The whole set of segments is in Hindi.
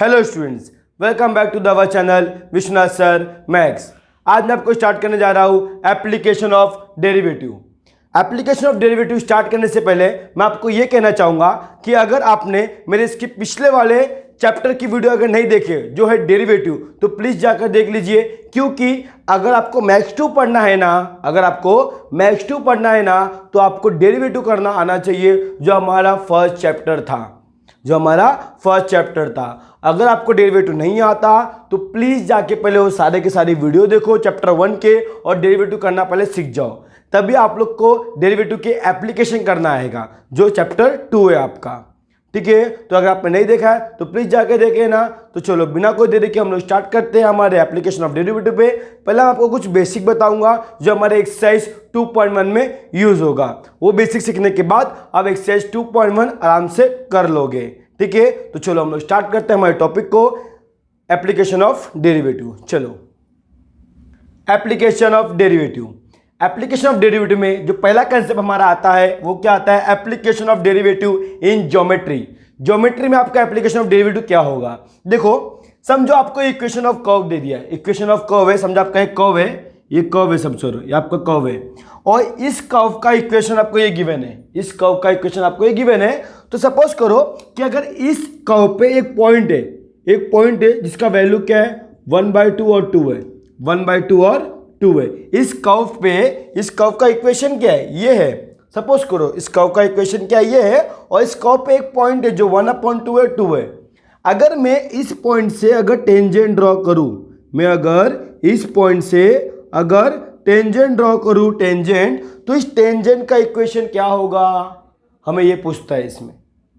Hello students, welcome back to the our channel Vishwanath sir maths. आज मैं आपको स्टार्ट करने जा रहा हूँ application of derivative. Application of derivative start करने से पहले मैं आपको ये कहना चाहूँगा कि अगर आपने मेरे इसके पिछले वाले चैप्टर की वीडियो अगर नहीं देखे जो है डेरिवेटिव, तो प्लीज़ जाकर देख लीजिए, क्योंकि अगर आपको मैथ्स 2 पढ़ना है ना, तो आपको डेरिवेटिव करना आना चाहिए, जो हमारा फर्स्ट चैप्टर था। अगर आपको डेरिवेटिव नहीं आता तो प्लीज़ जाके पहले वो सारे के सारे वीडियो देखो चैप्टर 1 के, और डेरिवेटिव करना पहले सीख जाओ, तभी आप लोग को डेरिवेटिव के एप्लीकेशन करना आएगा, जो चैप्टर 2 है आपका। ठीक है, तो अगर आपने नहीं देखा है तो प्लीज़ जाके देखें ना। तो चलो बिना कोई देरी के हम लोग स्टार्ट करते हैं हमारे एप्लीकेशन ऑफ डेरिवेटिव पे। पहले मैं आपको कुछ बेसिक बताऊंगा जो हमारे एक्सरसाइज 2.1 में यूज़ होगा। वो बेसिक सीखने के बाद आप एक्सरसाइज 2.1 आराम से कर लोगे। ठीक है, तो चलो हम लोग स्टार्ट करते हैं हमारे टॉपिक को, एप्लीकेशन ऑफ डेरिवेटिव। चलो, application of derivative. Application of derivative में जो पहला कंसेप्ट हमारा आता है वो क्या आता है? Application of derivative in geometry में आपका एप्लीकेशन ऑफ डेरिवेटिव क्या होगा? देखो, समझो आपको इक्वेशन ऑफ कर्व दे दिया है, इक्वेशन ऑफ कर्व है, समझो आपका एक कर्व है, ये कर्व है, समझो ये आपका कर्व है, और इस कर्व का इक्वेशन आपको ये गिवन है, तो सपोज करो कि अगर इस कर्व पे एक पॉइंट है जिसका वैल्यू क्या है? 1/2 और 2 है, 1/2 और 2 है। इस कर्व का इक्वेशन क्या है? ये है। सपोज करो इस कर्व का इक्वेशन क्या है? ये है, और इस कर्व पे एक पॉइंट है जो 1/2 है, 2 है। अगर मैं इस पॉइंट से अगर टेंजेंट ड्रॉ करूं, तो इस टेंजेंट का इक्वेशन क्या होगा? हमें ये पूछता है इसमें,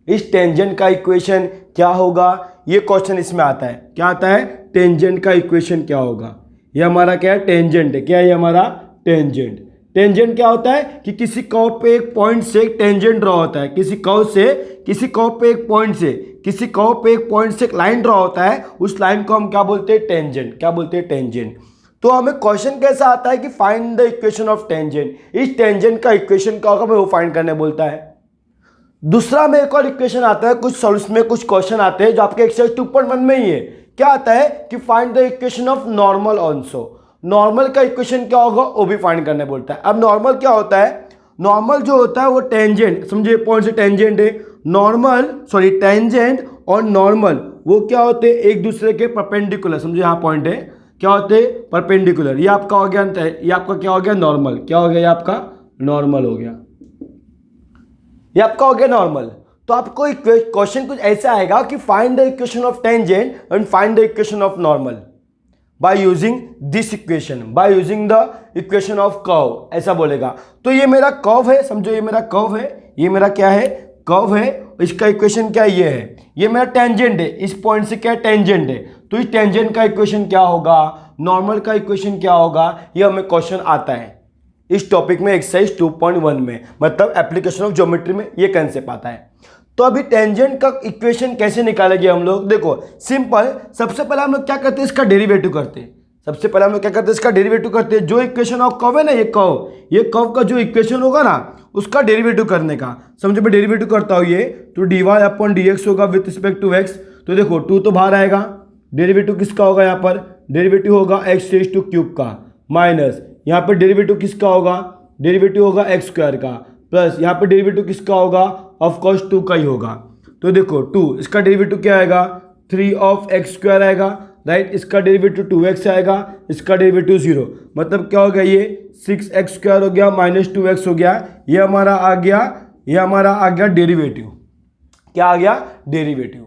इस टेंजेंट का इक्वेशन क्या होगा? ये क्वेश्चन इसमें आता है। क्या आता है? टेंजेंट का इक्वेशन क्या होगा? ये हमारा क्या है? टेंजेंट है। क्या है ये हमारा? टेंजेंट क्या होता है कि किसी कर्व पे एक पॉइंट से एक टेंजेंट ड्रॉ होता है, किसी कर्व पे एक पॉइंट से एक लाइन ड्रॉ होता है, उस लाइन को हम क्या बोलते हैं? टेंजेंट। तो हमें क्वेश्चन कैसा आता है कि find the equation of tangent. इस टेंजेंट का इक्वेशन क्या होगा? हमें वो फाइंड करने बोलता है। दूसरा में एक और इक्वेशन आता है, कुछ सॉल्यूशन में कुछ क्वेश्चन आते हैं जो आपके एक्सरसाइज 2.1 में ही है। क्या आता है कि find the equation of normal also. Normal का इक्वेशन क्या होगा? वो भी फाइंड करने बोलता है। अब नॉर्मल क्या होता है? नॉर्मल जो होता है वो टेंजेंट, समझिए पॉइंट से टेंजेंट है, टेंजेंट और नॉर्मल वो क्या होते हैं? एक दूसरे के परपेंडिकुलर। समझिए यहाँ पॉइंट है, क्या होते हैं? परपेंडिकुलर। ये आपका हो गया, ये आपका क्या हो गया? नॉर्मल। क्या हो गया? ये आपका नॉर्मल हो गया, ये आपका हो गया नॉर्मल। तो आपको क्वेश्चन कुछ ऐसा आएगा कि find the equation of tangent and find the equation of normal by using this equation, by using the equation of curve, ऐसा बोलेगा। तो ये मेरा कर्व है, समझो ये मेरा कर्व है, ये मेरा क्या है? कर्व है। इसका इक्वेशन क्या? ये है। ये मेरा टेंजेंट है, इस पॉइंट से क्या? टेंजेंट है। तो इस टेंजेंट का इक्वेशन क्या होगा? नॉर्मल का इक्वेशन क्या होगा? ये हमें क्वेश्चन आता है इस टॉपिक में, एक्सरसाइज 2.1 में, मतलब एप्लीकेशन ऑफ ज्योमेट्री में ये कंसेप्ट आता है। तो अभी टेंजेंट का इक्वेशन कैसे निकालेंगे हम लोग? देखो सिंपल, सबसे पहले हम लोग क्या करते हैं? इसका डेरिवेटिव करते हैं। इसका डेरिवेटिव करते हैं। जो इक्वेशन ऑफ कर्व है ना, ये कर्व का जो इक्वेशन होगा ना, उसका डेरिवेटिव करने का। समझो मैं डेरिवेटिव करता हूँ, ये तो dy/dx होगा विथ रिस्पेक्ट टू x। तो देखो 2 तो बाहर आएगा, डेरिवेटिव किसका होगा? यहाँ पर डेरिवेटिव होगा x³ का, माइनस यहाँ पर डेरिवेटिव किसका होगा? डेरिवेटिव होगा x² का, प्लस यहाँ पर डेरिवेटिव किसका होगा? ऑफ कोर्स 2 का ही होगा। तो देखो 2, इसका डेरिवेटिव क्या आएगा? 3 ऑफ x² आएगा, राइट। इसका डेरिवेटिव 2x आएगा, इसका डेरिवेटिव 0, मतलब क्या हो गया? ये 6x² हो गया, माइनस 2x हो गया। ये हमारा आ गया डेरिवेटिव। क्या आ गया? डेरिवेटिव।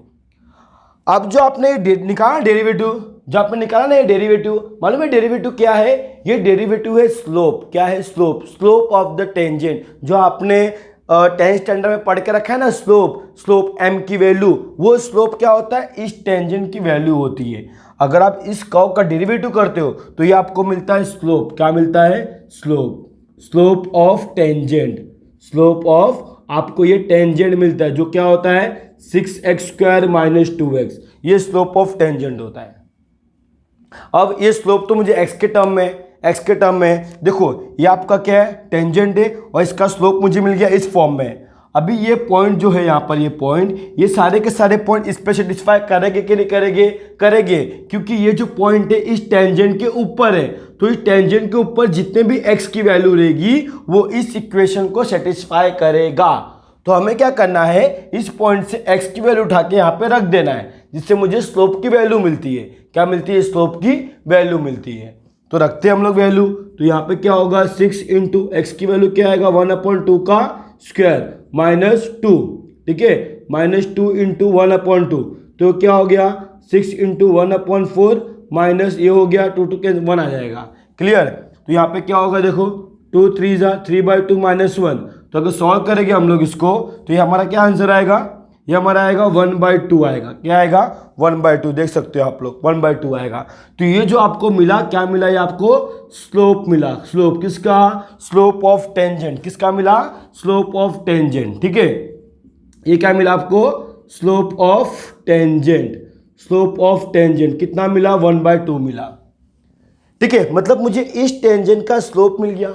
अब जो आपने निकाला ना ये डेरिवेटिव, मालूम है डेरिवेटिव क्या है? ये डेरिवेटिव है स्लोप। क्या है? Slope of the tangent. जो आपने 10th स्टैंडर्ड में पढ़ के रखा है ना, स्लोप m की वैल्यू, वो स्लोप क्या होता है? इस टेंजेंट की वैल्यू होती है। अगर आप इस कर्व का डेरिवेटिव करते हो तो ये आपको मिलता है स्लोप। क्या मिलता है? Slope of tangent. आपको ये टेंजेंट मिलता है, जो क्या होता है? 6x² minus 2x। ये स्लोप ऑफ टेंजेंट होता है। अब ये स्लोप तो मुझे x के टर्म में देखो, ये आपका क्या है? टेंजेंट है, और इसका स्लोप मुझे मिल गया इस फॉर्म में। अभी ये पॉइंट जो है यहाँ पर, ये पॉइंट, ये सारे के सारे पॉइंट इस पे सेटिस्फाई करेंगे कि नहीं करेंगे? करेंगे, क्योंकि ये जो पॉइंट है इस टेंजेंट के ऊपर है। तो इस टेंजेंट के ऊपर जितने भी x की वैल्यू रहेगी वो इस इक्वेशन को सेटिस्फाई करेगा। तो हमें क्या करना है, इस पॉइंट से x की वैल्यू उठा के यहाँ पे रख देना है, जिससे मुझे स्लोप की वैल्यू मिलती है। क्या मिलती है? स्लोप की वैल्यू मिलती है। तो रखते हैं हम लोग वैल्यू। तो यहाँ पे क्या होगा, 6 इंटू एक्स की वैल्यू क्या आएगा, 1/2 का स्क्वायर -2, ठीक है, -2 इंटू 1/2, तो क्या हो गया 6 इंटू 1/4 माइनस ये हो गया 2 के 1 आ जाएगा। क्लियर? तो यहाँ पे क्या होगा, देखो 2 3 3/2 -1। तो अगर सॉल्व करेंगे हम लोग इसको, तो ये हमारा क्या आंसर आएगा, ये हमारा आएगा 1/2 आएगा। क्या आएगा? 1/2। देख सकते हो आप लोग 1/2 आएगा। तो ये जो आपको मिला, क्या मिला, ये आपको स्लोप मिला। स्लोप किसका? Slope of tangent. किसका मिला? Slope of tangent. ठीक है, ये क्या मिला आपको? Slope of tangent. Slope of tangent कितना मिला? 1/2 मिला। ठीक है, मतलब मुझे इस टेंजेंट का स्लोप मिल गया।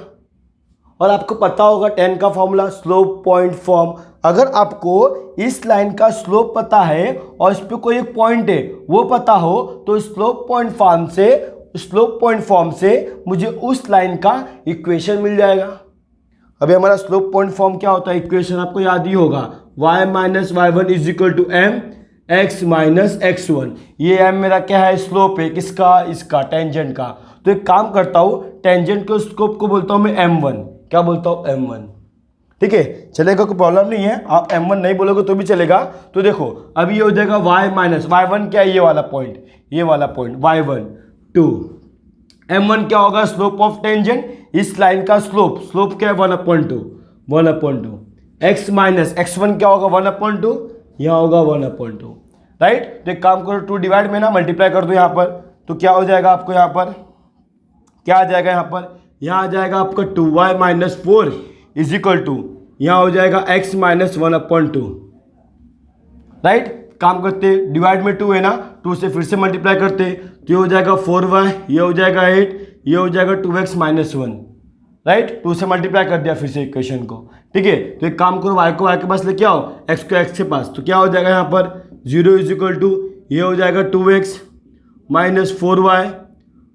और आपको पता होगा tan का फॉर्मूला, स्लोप पॉइंट फॉर्म। अगर आपको इस लाइन का स्लोप पता है और इस पे कोई एक पॉइंट है वो पता हो, तो स्लोप पॉइंट फॉर्म से मुझे उस लाइन का इक्वेशन मिल जाएगा। अभी हमारा स्लोप पॉइंट फॉर्म क्या होता है, इक्वेशन आपको याद ही होगा, y minus y1 is equal to m x minus x1। ये m मेरा क्या है? स्लोप है। किसका? इसका, टेंजेंट का। तो एक काम करता हूँ, टेंजेंट के स्लोप को बोलता हूँ मैं m1। क्या बोलता हूँ? m1। ठीक है, चलेगा, कोई प्रॉब्लम नहीं है। आप m1 नहीं बोलोगे तो भी चलेगा। तो देखो अभी ये हो जाएगा y माइनस y1 क्या है? ये वाला पॉइंट, ये वाला पॉइंट y1 2। m1 क्या होगा? स्लोप ऑफ टेंजेंट, इस लाइन का स्लोप। स्लोप क्या है? 1/2। x माइनस x1 क्या होगा? 1/2, यहाँ होगा 1/2। राइट? तो एक काम करो, 2 डिवाइड में ना मल्टीप्लाई कर दो यहाँ पर। तो क्या हो जाएगा आपको यहाँ पर? क्या आ जाएगा यहाँ पर? यहाँ आ जाएगा आपका 2y minus 4 is equal to, यहाँ हो जाएगा x माइनस 1/2। राइट? काम करते, डिवाइड में 2 है ना, 2 से फिर से मल्टीप्लाई करते, तो ये हो जाएगा 4y, ये हो जाएगा 8, ये हो जाएगा 2x माइनस 1। राइट? 2 से मल्टीप्लाई कर दिया फिर से इक्वेशन को। ठीक है, तो एक काम करो, y को y के पास लेके आओ, x को x के पास। तो क्या हो जाएगा यहाँ पर? 0 इज इक्वल टू, ये हो जाएगा 2x minus 4y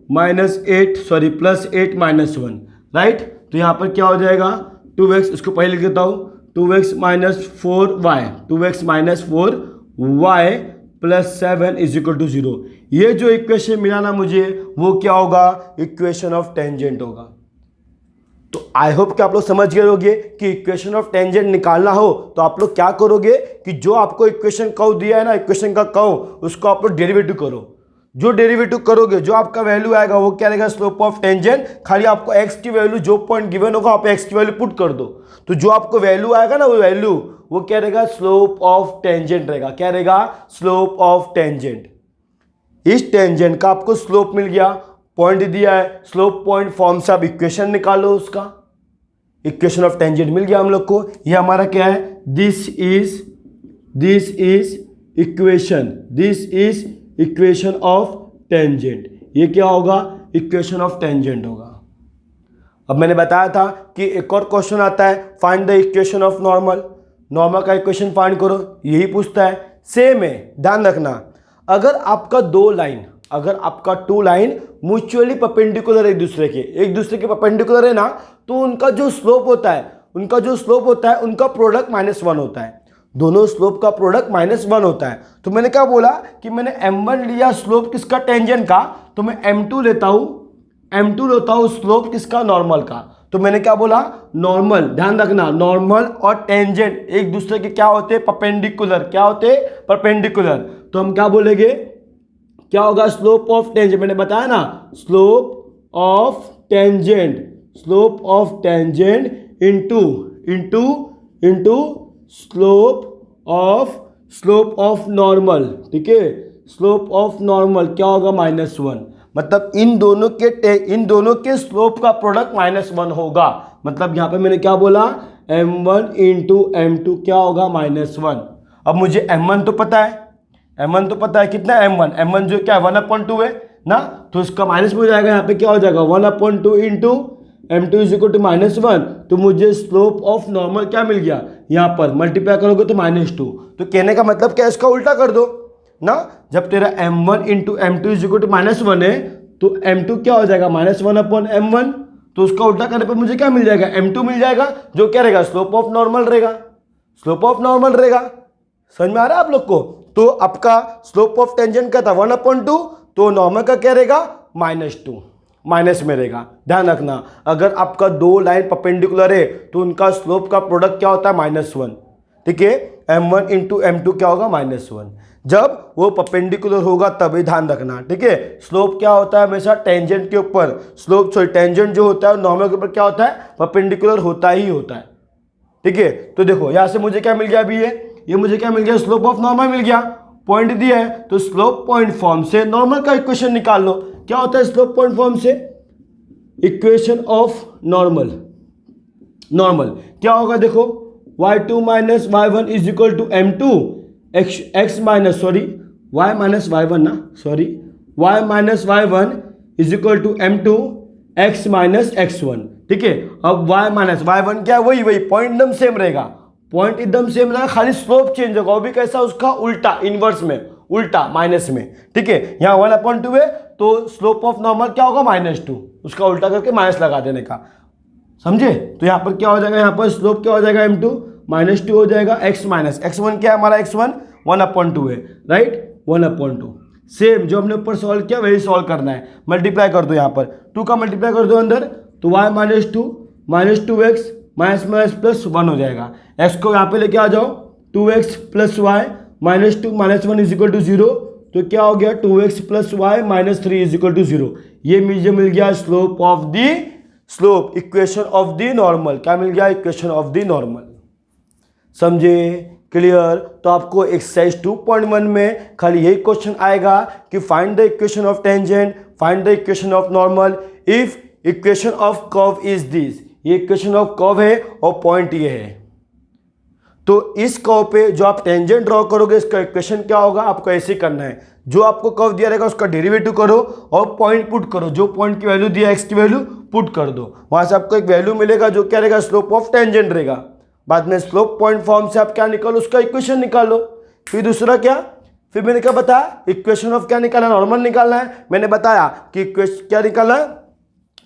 minus 8 sorry plus 8 minus 1। Right? तो यहाँ पर क्या हो जाएगा? 2x, इसको पहले लिख देता हूँ, 2x minus 4y, 2x minus 4y plus 7 is equal to 0। ये जो इक्वेशन मिला ना मुझे, वो क्या होगा? इक्वेशन ऑफ टेंजेंट होगा। तो आई होप कि आप लोग समझ गए होंगे कि इक्वेशन ऑफ टेंजेंट निकालना हो तो आप लोग क्या करोगे कि जो आपको इक्वेशन कर्व दिया है ना, इक्वेशन का कर्व, उसको आप लोग डेरिवेटिव करो। जो डेरिवेटिव करोगे, जो आपका वैल्यू आएगा वो क्या रहेगा? Slope of tangent. खाली आपको x की वैल्यू, जो पॉइंट गिवन होगा आप x की वैल्यू पुट कर दो, तो जो आपको वैल्यू आएगा ना, वो वैल्यू वो क्या रहेगा? स्लोप ऑफ टेंजेंट रहेगा। क्या रहेगा? Slope of tangent. इस टेंजेंट का आपको स्लोप मिल गया, पॉइंट दिया है, स्लोप पॉइंट फॉर्म से आप इक्वेशन निकालो उसका। इक्वेशन ऑफ टेंजेंट मिल गया हम लोग को। ये हमारा क्या है? This is equation of tangent. ये क्या होगा? इक्वेशन ऑफ टेंजेंट होगा। अब मैंने बताया था कि एक और क्वेश्चन आता है, find the equation of normal. Normal का इक्वेशन फाइंड करो, यही पूछता है। सेम है, ध्यान रखना, अगर आपका टू लाइन म्यूचुअली परपेंडिकुलर एक दूसरे के परपेंडिकुलर है ना, तो उनका जो स्लोप होता है उनका प्रोडक्ट -1 होता है। दोनों स्लोप का प्रोडक्ट -1 होता है। तो मैंने क्या बोला कि मैंने m1 लिया स्लोप किसका? टेंजेंट का। तो मैं m2 लेता हूं स्लोप किसका? नॉर्मल का। तो मैंने क्या बोला? नॉर्मल। ध्यान रखना, नॉर्मल और टेंजेंट एक दूसरे के क्या होते हैं? परपेंडिकुलर। क्या होते हैं? परपेंडिकुलर। तो हम क्या बोलेंगे? क्या होगा? Slope of tangent. मैंने बताया ना, slope of tangent into slope of normal. ठीक है, स्लोप ऑफ नॉर्मल क्या होगा? -1। मतलब इन दोनों के स्लोप का प्रोडक्ट -1 होगा। मतलब यहाँ पे मैंने क्या बोला? m1 इंटू m2 क्या होगा? -1। अब मुझे m1 तो पता है, कितना m1 जो क्या है? 1/2 है ना, तो इसका माइनस में हो जाएगा। यहाँ पे क्या हो जाएगा? 1/2 into m2 is equal to -1, तो मुझे स्लोप ऑफ नॉर्मल क्या मिल गया, यहाँ पर मल्टीप्लाई करोगे तो -2। तो कहने का मतलब क्या, इसका उल्टा कर दो ना। जब तेरा m1 into m2 is equal to -1 है तो m2 क्या हो जाएगा, -1/m1। तो उसका उल्टा करने पर मुझे क्या मिल जाएगा, m2 मिल जाएगा, जो क्या रहेगा, स्लोप ऑफ नॉर्मल रहेगा। स्लोप ऑफ नॉर्मल रहेगा, समझ में आ रहा है आप लोग को। तो आपका स्लोप ऑफ टेंजेंट का था 1/2, तो नॉर्मल का क्या रहेगा, -2, माइनस में रहेगा। ध्यान रखना, अगर आपका दो लाइन परपेंडिकुलर है तो उनका स्लोप का प्रोडक्ट क्या होता है, -1। ठीक है, m1 इंटू m2 क्या होगा, -1। जब वो परपेंडिकुलर होगा तभी ध्यान रखना। ठीक है, स्लोप क्या होता है हमेशा टेंजेंट के ऊपर, टेंजेंट जो होता है नॉर्मल के ऊपर क्या होता है, परपेंडिकुलर होता ही होता है। ठीक है, तो देखो यहां से मुझे क्या मिल गया अभी, ये मुझे क्या मिल गया, स्लोप ऑफ नॉर्मल मिल गया। पॉइंट दिया है तो स्लोप पॉइंट फॉर्म से नॉर्मल का इक्वेशन निकाल लो। क्या होता है स्लोप पॉइंट फॉर्म से, इक्वेशन ऑफ नॉर्मल। नॉर्मल क्या होगा, देखो y2 minus y1 is equal to m2 x minus y minus y1 ना, y minus y1 is equal to m2 x minus x1। ठीक है, अब y माइनस y1 क्या है, वही पॉइंट एकदम सेम रहेगा, पॉइंट एकदम सेम रहेगा, खाली स्लोप चेंज होगा, वो भी कैसा, उसका उल्टा, इनवर्स में, उल्टा माइनस में। ठीक है, यहाँ 1/2 है तो स्लोप ऑफ नॉर्मल क्या होगा, -2, उसका उल्टा करके माइनस लगा देने का, समझे। तो यहाँ पर क्या हो जाएगा, यहाँ पर स्लोप क्या हो जाएगा, m2 -2 हो जाएगा, x माइनस x1 क्या है हमारा, x1 1/2 है, राइट, 1/2। सेम जो हमने ऊपर सॉल्व किया वही सॉल्व करना है। मल्टीप्लाई कर दो, यहाँ पर 2 का मल्टीप्लाई कर दो अंदर, तो y minus 2x minus plus 1 हो जाएगा। x को यहाँ पे लेके आ जाओ, 2x plus y -2 -1 is equal to 0, तो क्या हो गया, 2x plus y -3 is equal to 0। ये मुझे मिल गया slope of the, slope equation of the normal. क्या मिल गया, इक्वेशन ऑफ दी नॉर्मल। समझे, क्लियर। तो आपको एक्सरसाइज 2.1 में खाली यही क्वेश्चन आएगा कि find the equation of tangent, find the equation of normal if equation of curve is this. ये इक्वेशन ऑफ कर्व है और पॉइंट ये है, तो इस कर्व पे जो आप टेंजेंट ड्रॉ करोगे इसका इक्वेशन क्या होगा, आपको ऐसे ही करना है। जो आपको कर्व दिया रहेगा उसका डेरिवेटिव करो और पॉइंट पुट करो, जो पॉइंट की वैल्यू दिया, एक्स की वैल्यू पुट कर दो, वहां से आपको एक वैल्यू मिलेगा जो क्या रहेगा, स्लोप ऑफ टेंजेंट रहेगा। बाद में स्लोप पॉइंट फॉर्म से आप क्या निकालो, उसका इक्वेशन निकालो। फिर दूसरा क्या, फिर मैंने क्या बताया, इक्वेशन ऑफ क्या निकालना, नॉर्मल निकालना है। मैंने बताया कि क्या निकालना है,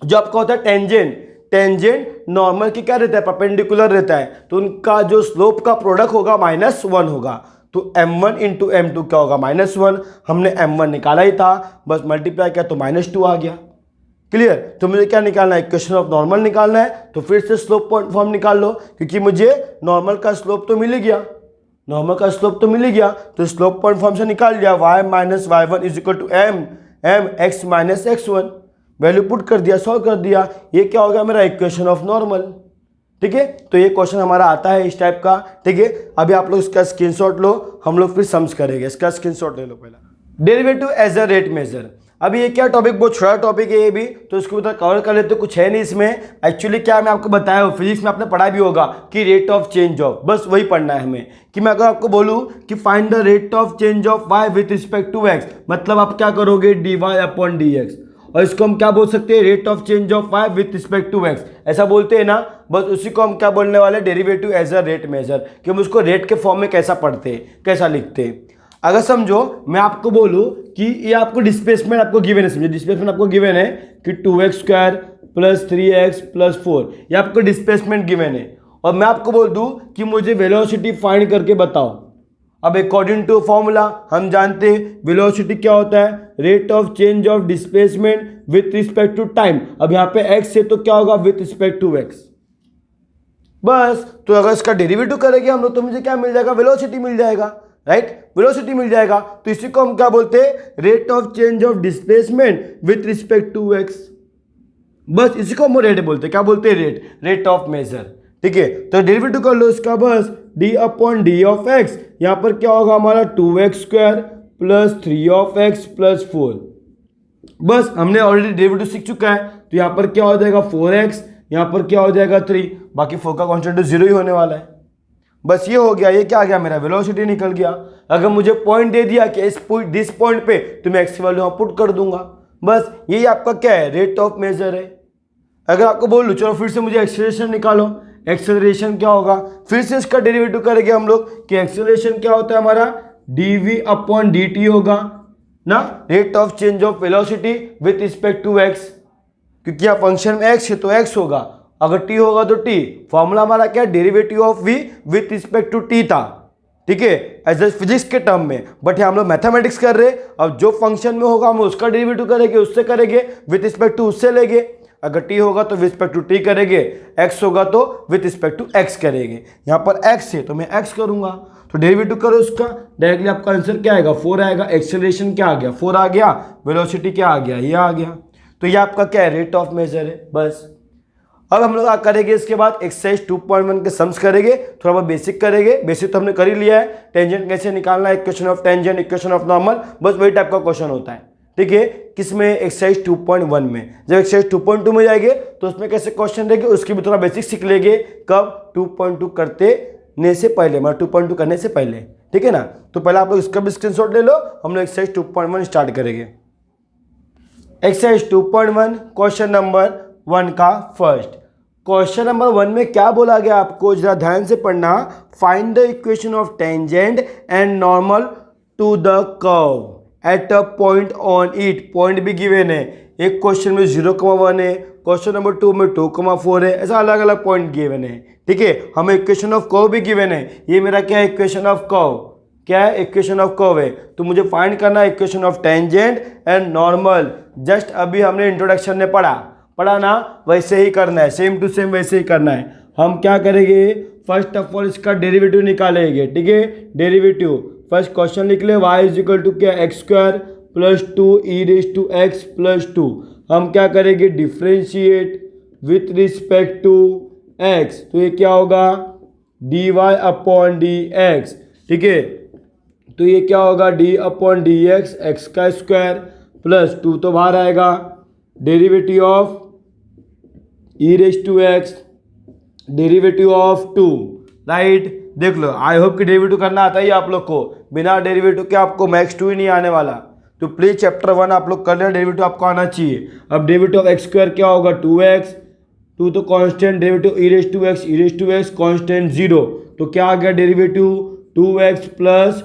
जो आपका होता है टेंजेंट, टेंजेंट नॉर्मल की क्या रहता है, परपेंडिकुलर रहता है, तो उनका जो स्लोप का प्रोडक्ट होगा -1 होगा। तो m1 इंटू m2 क्या होगा, -1। हमने m1 निकाला ही था, बस मल्टीप्लाई किया तो -2 आ गया। क्लियर। तो मुझे क्या निकालना है, इक्वेशन ऑफ नॉर्मल निकालना है। तो फिर से स्लोप पॉइंट फॉर्म निकाल लो, क्योंकि मुझे नॉर्मल का स्लोप तो मिल ही गया, नॉर्मल का स्लोप तो मिल ही गया, तो स्लोप पॉइंट फॉर्म से निकाल लिया, y minus y1 is equal to m x minus x1, value put कर दिया, सॉल्व कर दिया। ये क्या हो गया मेरा, इक्वेशन ऑफ नॉर्मल। ठीक है, तो ये क्वेश्चन हमारा आता है इस टाइप का। ठीक है, अभी आप लोग इसका स्क्रीनशॉट लो, हम लोग फिर सम्स करेंगे। इसका स्क्रीनशॉट ले लो पहला। Derivative as a rate measure. अभी ये क्या टॉपिक, बहुत छोटा टॉपिक है ये भी, तो इसको उधर कवर कर लेते, कुछ है नहीं इसमें। एक्चुअली क्या मैं आपको बताया हूँ, फिजिक्स में आपने पढ़ा भी होगा कि रेट ऑफ चेंज ऑफ, बस वही पढ़ना है हमें। कि मैं अगर आपको बोलूँ कि find the rate of change of y with respect to x, मतलब आप क्या करोगे, dy/dx। और इसको हम क्या बोल सकते हैं, rate of change of y with respect to x, ऐसा बोलते हैं ना। बस उसी को हम क्या बोलने वाले, derivative as a rate measure, कि हम उसको रेट के फॉर्म में कैसा पढ़ते हैं, कैसा लिखते हैं। अगर समझो मैं आपको बोलूं कि ये आपको डिस्प्लेसमेंट आपको गिवन है, समझो डिस्प्लेसमेंट आपको गिवन है कि 2x square plus 3x plus 4, ये आपको डिस्प्लेसमेंट गिवन है। और मैं आपको बोल दूं कि मुझे वेलोसिटी फाइंड करके बताओ। अब अकॉर्डिंग टू फॉर्मूला हम जानते हैं वेलोसिटी क्या होता है, rate of change of displacement with respect to time. अब यहाँ पे x है तो क्या होगा, विथ रिस्पेक्ट टू x। बस, तो अगर इसका डेरिवेटिव करेंगे हम लोग तो मुझे क्या मिल जाएगा, वेलोसिटी मिल जाएगा, राइट, वेलोसिटी मिल जाएगा। तो इसी को हम क्या बोलते हैं, rate of change of displacement with respect to x। बस इसी को हम रेट बोलते हैं, क्या बोलते हैं, रेट, रेट ऑफ मेजर। ठीक है, तो डेरिवेटिव कर लो इसका, बस d/d ऑफ x, यहाँ पर क्या होगा हमारा 2x square plus 3x plus 4। बस हमने ऑलरेडी डेरिवेटिव सीख चुका है, तो यहाँ पर क्या हो जाएगा 4x, यहाँ पर क्या हो जाएगा 3, बाकी 4 का कॉन्स्टेंट 0 ही होने वाला है। बस ये हो गया, ये क्या आ गया मेरा, वेलोसिटी निकल गया। अगर मुझे पॉइंट दे दिया कि इस दिस पॉइंट पे, तो मैं एक्स की वैल्यू यहाँ पुट कर दूंगा। बस यही आपका क्या है, रेट ऑफ मेजर है। अगर आपको बोलूँ चलो फिर से मुझे एक्सेलरेशन निकालो, एक्सेलरेशन क्या होगा, फिर से इसका डेरिवेटिव करेंगे हम लोग कि एक्सेलरेशन क्या होता है हमारा dv अपॉन dt होगा ना, rate of change of velocity with respect to x, क्योंकि यहाँ फंक्शन में x है तो x होगा, अगर t होगा तो t, फॉर्मूला हमारा क्या है derivative of v with respect to t था, ठीक है, एज ए फिजिक्स के टर्म में, बट यहाँ हम लोग मैथमेटिक्स कर रहे हैं। अब जो फंक्शन में होगा हम उसका डेरिवेटिव करेंगे, उससे करेंगे, विथ रिस्पेक्ट टू उससे लेंगे, अगर t होगा तो विथ रिस्पेक्ट टू t करेंगे, x होगा तो विथ रिस्पेक्ट टू x करेंगे। यहाँ पर x है तो मैं x करूंगा, तो डेरिवेटिव करो उसका, डायरेक्टली आपका आंसर क्या आएगा 4 आएगा। एक्सेलरेशन क्या आ गया 4 आ गया, वेलोसिटी क्या आ गया ये आ गया, तो ये आपका क्या है रेट ऑफ मेजर है बस। अब हम लोग क्या करेंगे इसके बाद एक्सरसाइज 2.1 के सम्स करेंगे, थोड़ा बहुत बेसिक करेंगे, बेसिक तो हमने कर ही लिया है, टेंजेंट कैसे निकालना है, equation of tangent, equation of normal, बस वही टाइप का क्वेश्चन होता है, ठीक है, किसमें एक्सरसाइज 2.1 में। जब एक्सरसाइज 2.2 में जाएंगे तो उसमें कैसे क्वेश्चन रहेंगे उसकी भी थोड़ा बेसिक सीख लेंगे, कब 2.2 करने से पहले, मतलब 2.2 करने से पहले, ठीक है ना। तो पहले आप लोग इसका भी स्क्रीनशॉट ले लो, हम लोग एक्सरसाइज 2.1 स्टार्ट करेंगे। एक्सरसाइज 2.1 क्वेश्चन नंबर 1 का फर्स्ट क्वेश्चन नंबर 1 में क्या बोला गया आपको जरा ध्यान से पढ़ना, find the equation of tangent and normal to the curve at a point on it, point भी गिवन है, एक क्वेश्चन में 0,1 है, क्वेश्चन नंबर 2 में 2,4 है, ऐसा अलग अलग पॉइंट गिवन है, ठीक है। हमें इक्वेशन ऑफ कर्व भी गिवन है, ये मेरा क्या है इक्वेशन ऑफ कर्व, क्या है इक्वेशन ऑफ कर्व है, तो मुझे फाइंड करना है equation of tangent and normal. Just अभी हमने इंट्रोडक्शन में पढ़ा ना, वैसे ही करना है, सेम टू सेम वैसे ही करना है। हम क्या करेंगे फर्स्ट ऑफ ऑल इसका डेरिवेटिव निकालेंगे, ठीक है, डेरिवेटिव फर्स्ट क्वेश्चन लिख ले, y इज इक्वल टू क्या x square plus 2 e raise to x plus 2, हम क्या करेंगे differentiate with respect to x, तो ये क्या होगा dy अपॉन dx, ठीक है, तो ये क्या होगा d अपॉन dx x का स्क्वायर प्लस 2 तो बाहर आएगा, derivative of e raise to x, derivative of 2, right. देख लो आई होप कि डेरिवेटिव करना आता ही आप लोग को, बिना डेरिवेटिव के आपको मैक्स 2 ही नहीं आने वाला, तो प्लीज चैप्टर 1 आप लोग कर लेना, डेरिवेटिव आपको आना चाहिए। अब डेरिवेटिव ऑफ एक्स स्क्वायर क्या होगा 2x, 2 तो constant, derivative e raise to x constant 0, तो क्या आ गया derivative 2x plus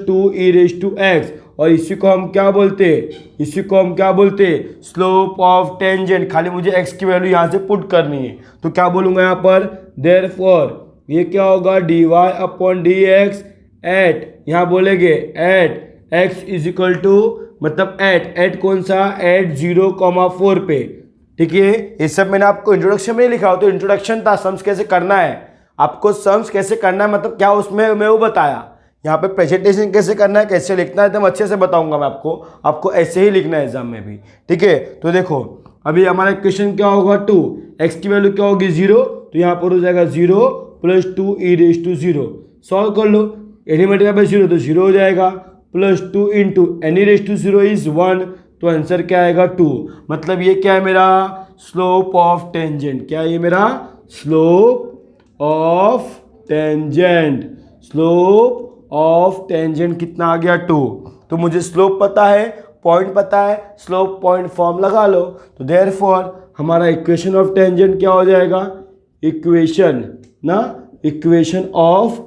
2 e raise to x, और इसी को हम क्या बोलते हैं स्लोप ऑफ टेंजेंट। खाली मुझे x की वैल्यू यहाँ से पुट करनी है, तो क्या बोलूँगा यहाँ पर देयरफॉर ये क्या होगा dy अपॉन dx एट, यहाँ बोलेंगे at x is equal to, मतलब एट कौन सा एट 0,4 पे, ठीक है। ये सब मैंने आपको इंट्रोडक्शन में लिखा हो, तो इंट्रोडक्शन था सम्स कैसे करना है, आपको सम्स कैसे करना है मतलब क्या उसमें मैं वो बताया, यहाँ पे प्रेजेंटेशन कैसे करना है कैसे लिखना है एकदम अच्छे से बताऊंगा मैं आपको ऐसे ही लिखना है एग्जाम में भी, ठीक है। तो देखो अभी हमारा इक्वेशन क्या होगा 2, x की वैल्यू क्या होगी 0, तो यहाँ पर हो जाएगा 0 plus 2 e raise to 0, solve कर लो, एनी मल्टीप्लाई बाय 0 तो 0 हो जाएगा, plus 2 into any raise to 0 is 1, तो आंसर क्या आएगा 2, मतलब ये क्या है मेरा स्लोप ऑफ टेंजेंट, क्या है ये मेरा स्लोप ऑफ टेंजेंट कितना आ गया 2, तो मुझे स्लोप पता है, पॉइंट पता है, स्लोप पॉइंट फॉर्म लगा लो, तो देयरफॉर हमारा इक्वेशन ऑफ टेंजेंट क्या हो जाएगा, इक्वेशन ऑफ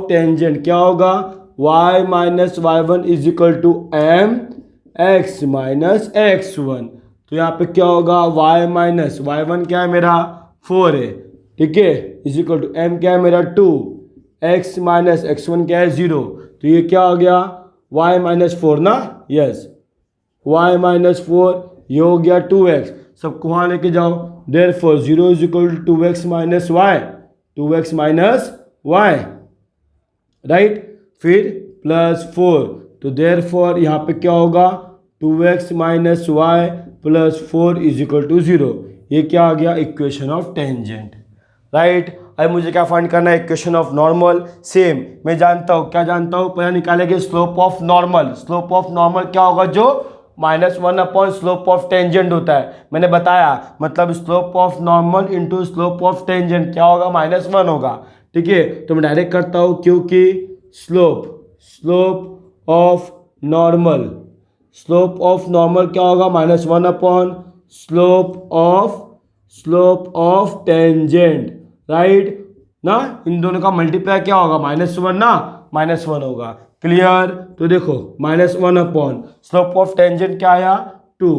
टेंजेंट क्या होगा y minus y1 is equal to m x minus x1, तो यहाँ पे क्या होगा y माइनस y1 क्या है मेरा 4 है, ठीक है, इज इक्वल टू m क्या है मेरा 2, x माइनस x1 क्या है 0, तो ये क्या हो गया y माइनस 4 ना, यस y माइनस 4, ये हो गया 2x, सबको वहाँ लेके जाओ, therefore 0 is equal to 2x minus y, right, फिर प्लस 4, तो देयरफॉर यहाँ पे क्या होगा 2x minus y plus 4 is equal to 0, ये क्या आ गया इक्वेशन ऑफ टेंजेंट, राइट। अब मुझे क्या फाइंड करना है इक्वेशन ऑफ नॉर्मल, सेम मैं जानता हूँ, क्या जानता हूँ, पहले निकालेंगे slope of normal, slope of normal क्या होगा जो -1 अपॉन स्लोप ऑफ टेंजेंट होता है, मैंने बताया, मतलब slope of normal into slope of tangent क्या होगा -1 होगा, ठीक है। तो मैं डायरेक्ट करता हूँ क्योंकि slope of slope of normal क्या होगा, -1 upon slope of tangent, right ना। इन दोनों का मल्टीप्लाई क्या होगा, -1 ना, -1 होगा। क्लियर। तो देखो -1 अपॉन स्लोप ऑफ टेंजेंट क्या आया, 2।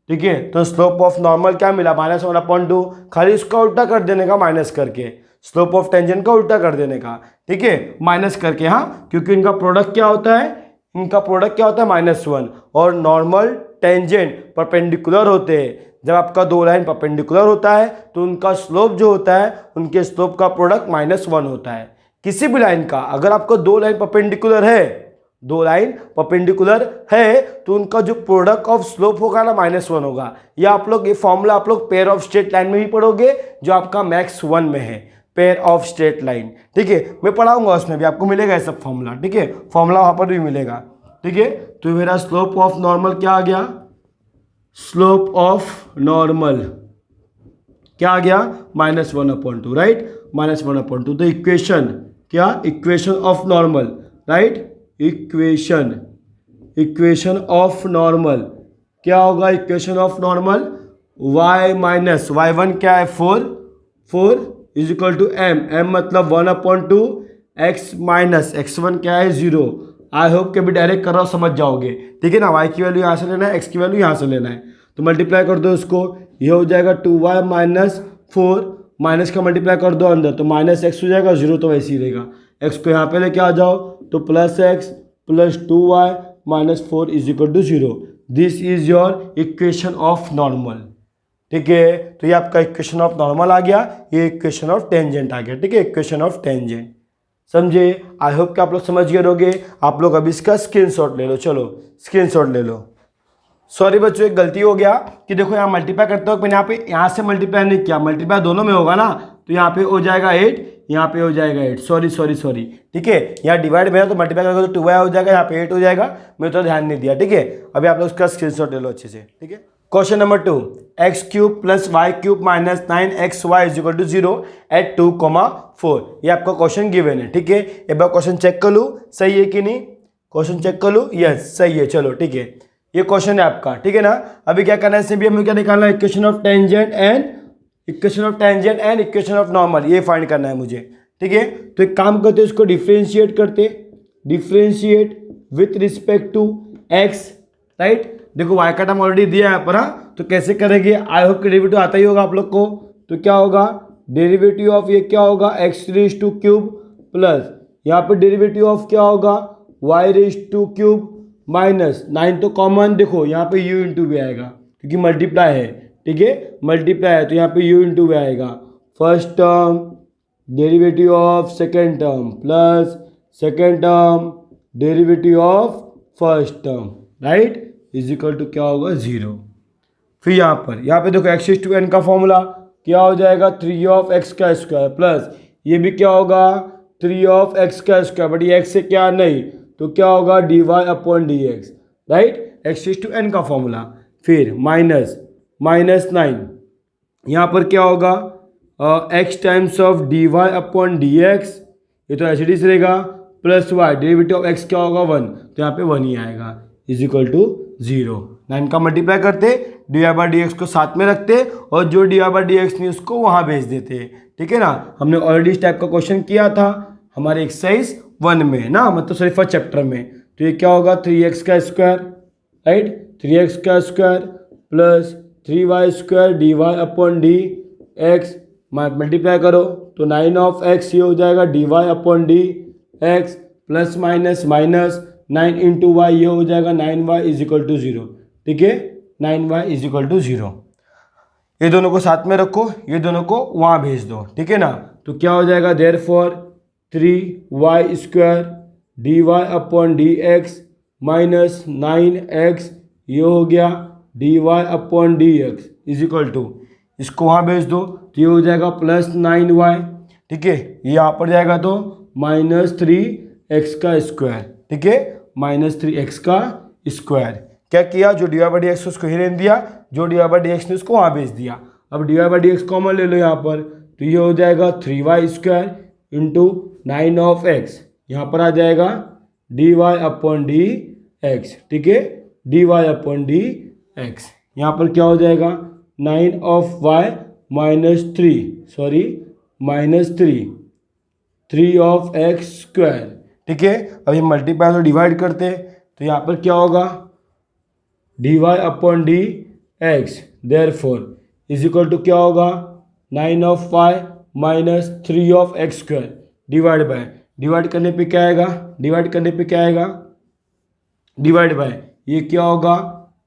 ठीक है, तो स्लोप ऑफ नॉर्मल क्या मिला, -1 अपॉन 2। खाली इसका उल्टा कर देने का, माइनस करके, स्लोप ऑफ टेंजेंट का उल्टा कर देने का। ठीक है, माइनस करके, हाँ, क्योंकि इनका प्रोडक्ट क्या होता है, -1 और नॉर्मल टेंजेंट परपेंडिकुलर होते हैं। जब आपका दो लाइन परपेंडिकुलर होता है तो उनका स्लोप जो होता है, उनके स्लोप का प्रोडक्ट -1 होता है। किसी भी लाइन का, अगर आपको दो लाइन परपेंडिकुलर है तो उनका जो प्रोडक्ट ऑफ स्लोप होगा ना, -1 होगा। या आप लोग ये फॉर्मूला आप लोग पेयर ऑफ स्ट्रेट लाइन में भी पढ़ोगे, जो आपका मैक्स 1 में है, पेयर ऑफ स्ट्रेट लाइन। ठीक है, मैं पढ़ाऊंगा, उसमें भी आपको मिलेगा ये सब फॉर्मूला। ठीक है, फॉर्मूला वहां पर भी मिलेगा। ठीक है, तो मेरा स्लोप ऑफ नॉर्मल क्या आ गया, स्लोप ऑफ नॉर्मल क्या आ गया, -1 अपॉन 2, राइट, -1 अपॉन 2। तो इक्वेशन क्या, equation of normal, right, equation of normal क्या होगा, equation of normal y minus y1 क्या है, 4 इज इक्वल टू m मतलब 1 अपॉन 2, x माइनस x1 क्या है, 0। आई होप कि अभी डायरेक्ट कर रहा हूँ, समझ जाओगे। ठीक है ना, y की वैल्यू यहाँ से लेना है, x की वैल्यू यहाँ से लेना है, तो मल्टीप्लाई कर दो इसको, ये हो जाएगा 2y माइनस 4, माइनस का मल्टीप्लाई कर दो अंदर, तो -x हो जाएगा, 0 तो वैसे ही रहेगा। x को यहाँ पे लेके आ जाओ, तो +x plus 2y minus 4 is equal to 0। This is your equation of normal. ठीक है, तो ये आपका इक्वेशन ऑफ नॉर्मल आ गया, ये इक्वेशन ऑफ टेंजेंट आ गया। ठीक है, इक्वेशन ऑफ टेंजेंट, समझे। आई होप कि आप लोग समझ गए होगे। आप लोग अभी इसका स्क्रीनशॉट ले लो, चलो स्क्रीनशॉट ले लो। सॉरी बच्चों, एक गलती हो गया कि देखो यहाँ मल्टीप्लाई करते हो, मैंने यहाँ से मल्टीप्लाई नहीं किया, मल्टीप्लाई दोनों में होगा ना, तो यहाँ पे हो जाएगा 8, यहाँ पे हो जाएगा 8। सॉरी। ठीक है, यहाँ डिवाइड में है तो मल्टीप्लाई करोगे तो 2y हो जाएगा, यहाँ पे 8 हो जाएगा, मैं तो ध्यान नहीं दिया। ठीक है, अभी आप लोग उसका स्क्रीनशॉट ले लो अच्छे से। ठीक है, question number 2, x³ + y³ - 9xy = 0 eight 2,4। ये आपका क्वेश्चन गिवन है। ठीक है, एक बार क्वेश्चन चेक कर लूँ सही है कि नहीं, क्वेश्चन चेक कर लूँ, यस सही है। चलो ठीक है, ये क्वेश्चन है आपका। ठीक है ना, अभी क्या करना है, इससे भी हमें क्या निकालना है, equation of tangent and equation of normal, ये फाइंड करना है मुझे। ठीक है, तो एक काम करते, इसको डिफ्रेंशिएट करते, differentiate with respect to x, right. देखो y का टर्म ऑलरेडी दिया है यहाँ पर, हाँ, तो कैसे करेंगे, आई होप कि डेरिवेटिव आता ही होगा आप लोग को। तो क्या होगा, डेरिवेटिव ऑफ ये क्या होगा, x³ प्लस यहाँ पर डेरिवेटिव ऑफ क्या होगा, y³ माइनस 9 तो कॉमन, देखो यहाँ पे u इंटू भी आएगा क्योंकि मल्टीप्लाई है। ठीक है, मल्टीप्लाई है तो यहाँ पे u इंटू भी आएगा। First term derivative of second term plus second term derivative of first term, right, is equal to क्या होगा, 0। फिर यहाँ पे देखो x⁴n का फॉर्मूला क्या हो जाएगा, 3x² प्लस ये भी क्या होगा, 3x², बट ये x से क्या नहीं, तो क्या होगा dy/dx, राइट, x⁴n का फॉर्मूला। फिर माइनस 9 यहाँ पर क्या होगा, x टाइम्स ऑफ dy/dx, ये तो ऐसे ही रहेगा, plus y derivative of x क्या होगा, 1, तो यहाँ पे 1 ही आएगा, इज इक्वल टू 0। 9 का मल्टीप्लाई करते, dy/dx को साथ में रखते और जो dy/dx नहीं उसको वहाँ भेज देते। ठीक है ना, हमने ऑलरेडी इस टाइप का क्वेश्चन किया था हमारे एक्सरसाइज 1 में ना, मतलब सॉरी फर्स्ट चैप्टर में। तो ये क्या होगा, 3x², right, 3x² plus 3y² dy/dx, multiply करो तो 9 ये हो जाएगा dy/dx plus minus 9 into y, ये हो जाएगा 9y इज इक्वल टू 0। ठीक है, 9y इज इक्वल टू 0। ये दोनों को साथ में रखो, ये दोनों को वहाँ भेज दो। ठीक है ना, तो क्या हो जाएगा, therefore 3y² dy/dx minus 9x, ये हो गया dy/dx इज इक्वल टू, इसको वहाँ भेज दो तो ये हो जाएगा प्लस 9y। ठीक है, ये यहाँ पर जाएगा तो -3x²। ठीक है, -3x²। क्या किया, जो dy/dx उसको ही रहने दिया, जो dy/dx ने उसको वहाँ भेज दिया। अब dy/dx कॉमन ले लो यहाँ पर, तो ये हो जाएगा 3y² इंटू 9 यहाँ पर आ जाएगा dy/dx। ठीक है, d Y upon D x. यहाँ पर क्या हो जाएगा 9 of Y minus 3 of x square. ठीक है, अब ये मल्टीप्लाई तो डिवाइड करते हैं, तो यहाँ पर क्या होगा D Y upon D x therefore is equal to क्या होगा 9 of Y minus 3 of x square divide by, divide करने पे क्या आएगा, डिवाइड बाय ये क्या होगा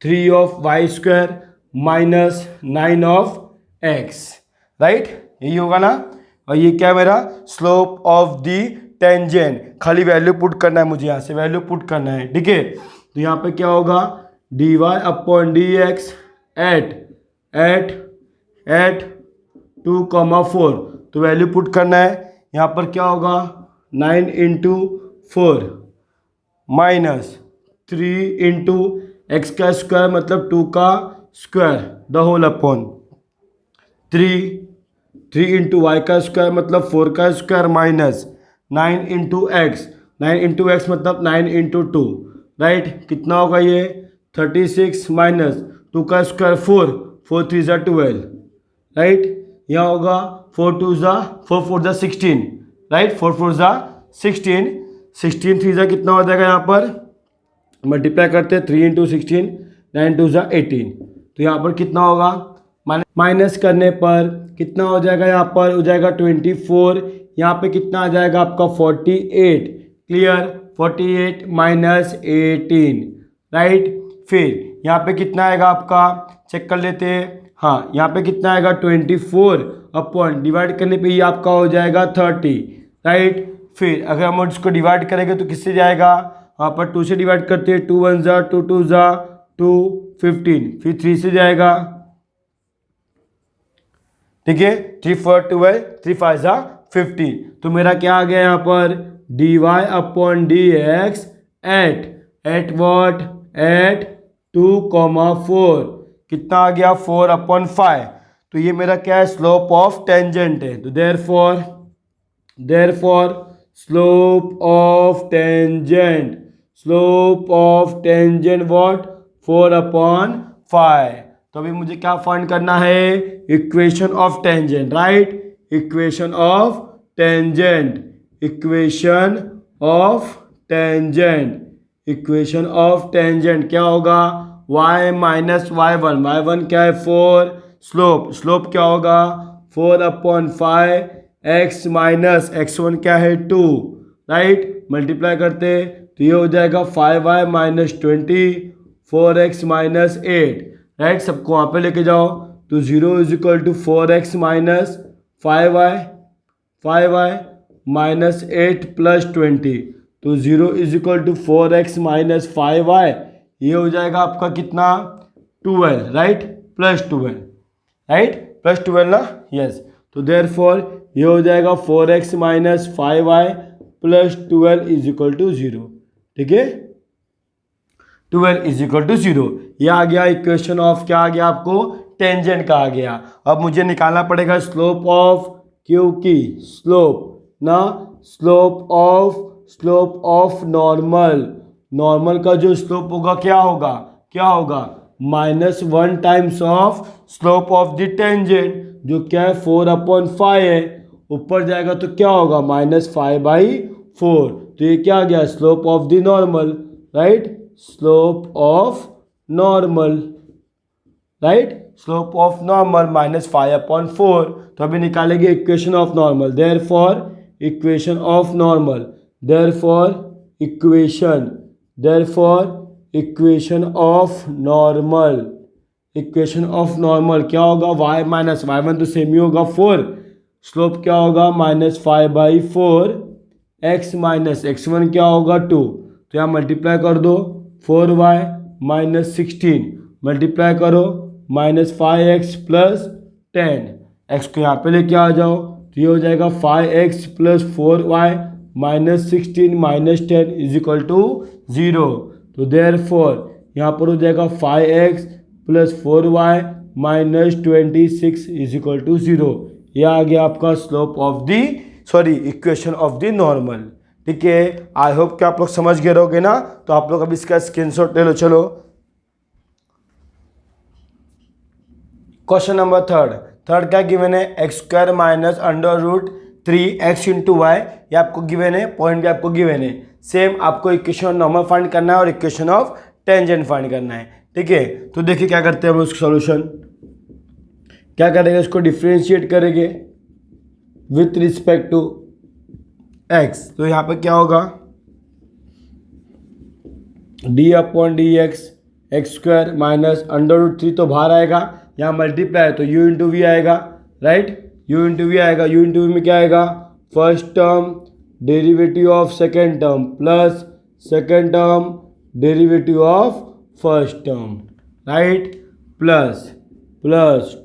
3 of y square minus 9 of x, right, यही होगा ना। और ये क्या है मेरा स्लोप ऑफ दी टेंजेंट, खाली वैल्यू पुट करना है मुझे, यहाँ से वैल्यू पुट करना है। ठीक है, तो यहाँ पे क्या होगा D Y upon D x at 2,4, तो वैल्यू पुट करना है। यहाँ पर क्या होगा 9 इंटू 4 माइनस 3 इंटू एक्स का स्क्वायर मतलब 2 का square the whole upon 3 into y का स्क्वायर मतलब 4 का स्क्वायर माइनस 9 इंटू एक्स मतलब 9 इंटू 2, राइट, कितना होगा ये 36 माइनस 2 का स्क्वायर 4 3 ज़ा 12, राइट, यहाँ होगा 4 4 ज़ा 16, राइट, 4 4 ज़ा 16 3 ज़ा कितना हो जाएगा, यहाँ पर मल्टीप्लाई करते हैं 3 इंटू 16 9 2 ज़ा 18, तो यहाँ पर कितना होगा माइनस करने पर कितना हो जाएगा, यहाँ पर हो जाएगा 24, यहाँ पे कितना आ जाएगा आपका 48, क्लियर, 48 माइनस 18, राइट, फिर यहाँ पे कितना आएगा आपका चेक कर लेते हैं, हाँ यहाँ पे कितना आएगा 24 अपॉन डिवाइड करने पे ये आपका हो जाएगा 30, राइट, फिर अगर हम इसको डिवाइड करेंगे तो किससे जाएगा, वहाँ पर 2 से डिवाइड करते हैं 2 1 ज़ा 2 2 ज़ा 2 15, फिर 3 से जाएगा, ठीक है, 3 4 12 3 5 ज़ा 50, तो मेरा क्या आ गया यहाँ पर d Y upon D x at what at 2,4 कितना आ गया 4/5, तो ये मेरा क्या है स्लोप ऑफ टेंजेंट है, तो therefore slope of tangent what 4/5। तो अभी मुझे क्या फाइंड करना है equation of tangent, right, equation of tangent क्या होगा y माइनस y1 क्या है 4, स्लोप क्या होगा 4/5, x माइनस x1 क्या है 2, राइट, मल्टीप्लाई करते तो ये हो जाएगा 5y minus 20 4x minus 8, right, सबको वहाँ पे लेके जाओ तो 0 is equal to 4x minus 5y minus 8 plus 20, तो 0 is equal to 4x minus 5y, ये हो जाएगा आपका कितना 12, राइट, प्लस 12 ना, यस, तो देयरफॉर ये हो जाएगा 4x minus 5y plus 12 is equal to 0, ठीक है, 12 इज इक्वल टू 0, ये आ गया इक्वेशन ऑफ क्या आ गया आपको टेंजेंट का आ गया। अब मुझे निकालना पड़ेगा स्लोप ऑफ, क्योंकि स्लोप ऑफ नॉर्मल का जो स्लोप होगा क्या होगा -1 times of slope of the tangent जो क्या है 4/5 है, ऊपर जाएगा तो क्या होगा -5/4, तो ये क्या आ गया slope of the normal, right, slope of normal -5/4, तो अभी निकालेंगे equation of normal, therefore equation of normal क्या होगा y माइनस y1 तो सेम ही होगा 4, स्लोप क्या होगा -5/4, x माइनस x1 क्या होगा 2, तो यहाँ मल्टीप्लाई कर दो 4y माइनस 16 मल्टीप्लाई करो -5x प्लस 10, x को यहाँ पे लेके आ जाओ तो ये हो जाएगा 5x plus 4y minus 16 minus 10 is equal to 0, तो देयरफॉर यहाँ पर हो जाएगा 5x plus 4y minus 26 is equal to 0, यह आ गया आपका slope of equation of the normal, ठीक है। आई होप कि आप लोग समझ गए रहोगे ना, तो आप लोग अभी इसका स्क्रीनशॉट ले लो, चलो क्वेश्चन नंबर थर्ड क्या गिवन है, x square minus under root 3x into y, ये आपको गिवन है, पॉइंट भी आपको गिवन है। सेम आपको इक्वेशन ऑफ नॉर्मल फाइंड करना है और इक्वेशन ऑफ टेंजेंट फाइंड करना है, ठीक है। तो देखिए क्या करते हैं हम उसका सॉल्यूशन, क्या करेंगे, इसको डिफ्रेंशिएट करेंगे विथ रिस्पेक्ट टू x। तो यहाँ पे क्या होगा, d upon D x square minus under root 3 तो बाहर आएगा, यहाँ मल्टीप्लाई तो u इंटू वी आएगा, राइट, u इंटू वी आएगा। u इंटू वी में क्या आएगा, first term derivative of second term plus second term derivative of first term, right, plus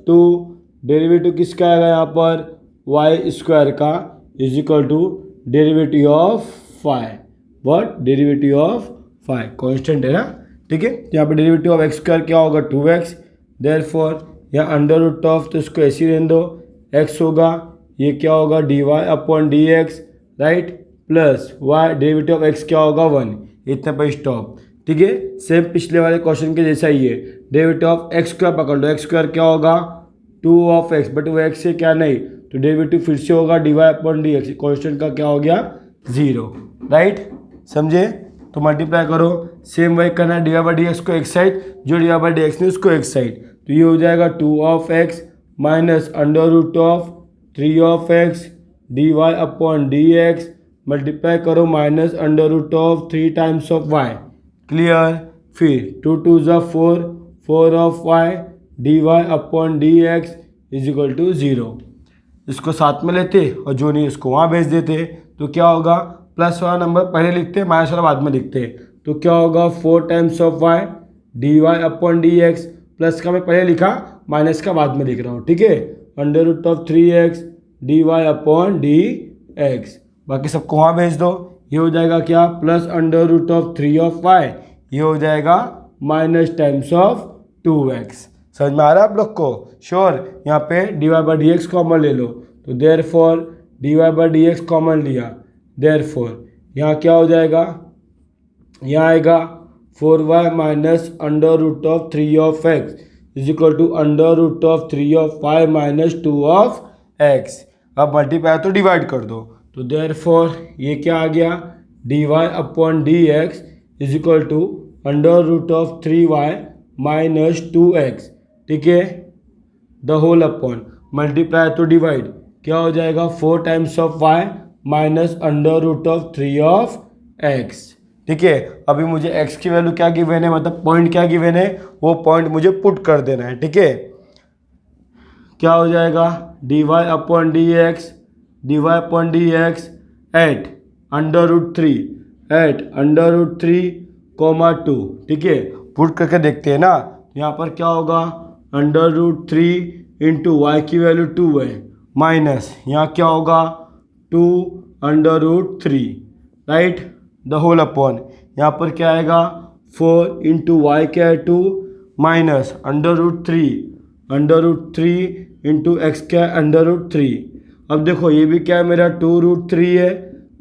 2 derivative किसका आएगा यहाँ पर, y स्क्वायर का is equal to derivative of five, what, derivative of five, constant है ना, ठीक है। यहाँ पर डेरिवेटिव ऑफ एक्स स्क्वायर क्या होगा, 2x, देयरफॉर यहाँ अंडर रूट ऑफ, तो इसको ऐसे ही रहने दो, x होगा, ये क्या होगा, dy upon D X, right, plus y derivative of x क्या होगा, 1, इतने पर स्टॉप, ठीक है। सेम पिछले वाले क्वेश्चन के जैसा ही है, डेरिवेटिव ऑफ एक्स स्क्वायर पकड़ लो, एक्स स्क्वायर क्या होगा, 2 ऑफ x, बट वो x से क्या नहीं, तो डेरिवेटिव फिर से होगा dy upon D x, constant का क्या हो गया, 0, राइट, समझे। तो मल्टीप्लाई करो, सेम वही करना है, डी बाई डी एक्स को एक साइड, जो डी बाई डी एक्स ने उसको एक साइड, तो ये हो जाएगा 2 of x minus under root of 3 of x d Y upon D x, multiply करो minus under root of 3 times of y, clear. फिर 2 2 ज़ा 4 of y d Y upon D x is equal to 0। इसको साथ में लेते और जो नहीं उसको वहाँ भेज देते, तो क्या होगा, प्लस वाला नंबर पहले लिखते, माइनस वाला बाद में लिखते, तो क्या होगा 4 times of y d Y upon D x, plus का मैं पहले लिखा, माइनस का बाद में लिख रहा हूँ, ठीक है, under root of 3x d Y upon D x, बाकी सबको वहाँ भेज दो, ये हो जाएगा क्या, plus under root of 3 of y, ये हो जाएगा माइनस टाइम्स ऑफ 2x। समझ में आ रहा है आप लोग को, श्योर। यहाँ पे d Y by D x common ले लो, तो therefore D Y by D x common लिया, देयरफॉर यहाँ क्या हो जाएगा, यहाँ आएगा 4y minus under root of 3 of x is equal to under root of 3 of y minus 2 of x। अब मल्टीप्लाई तो डिवाइड कर दो, तो देयरफॉर ये क्या आ गया, dy upon D x is equal to under root of 3y minus 2x, ठीक है, द होल अपॉन, मल्टीप्लाई तो डिवाइड, क्या हो जाएगा 4 times of y minus under root of 3 of x, ठीक है। अभी मुझे x की वैल्यू क्या गिवन है, मतलब पॉइंट क्या गिवन है, वो पॉइंट मुझे पुट कर देना है, ठीक है। क्या हो जाएगा, dy upon D x at under root 3 comma 2, ठीक है, पुट करके देखते हैं ना। यहाँ पर क्या होगा, अंडर रूट 3 इंटू वाई की वैल्यू 2 है, माइनस यहाँ क्या होगा 2 under root 3, right, the whole upon, यहाँ पर क्या आएगा 4 इंटू वाई क्या है 2, minus under root 3 into x क्या है अंडर रूट 3। अब देखो ये भी क्या है मेरा 2 रूट 3 है,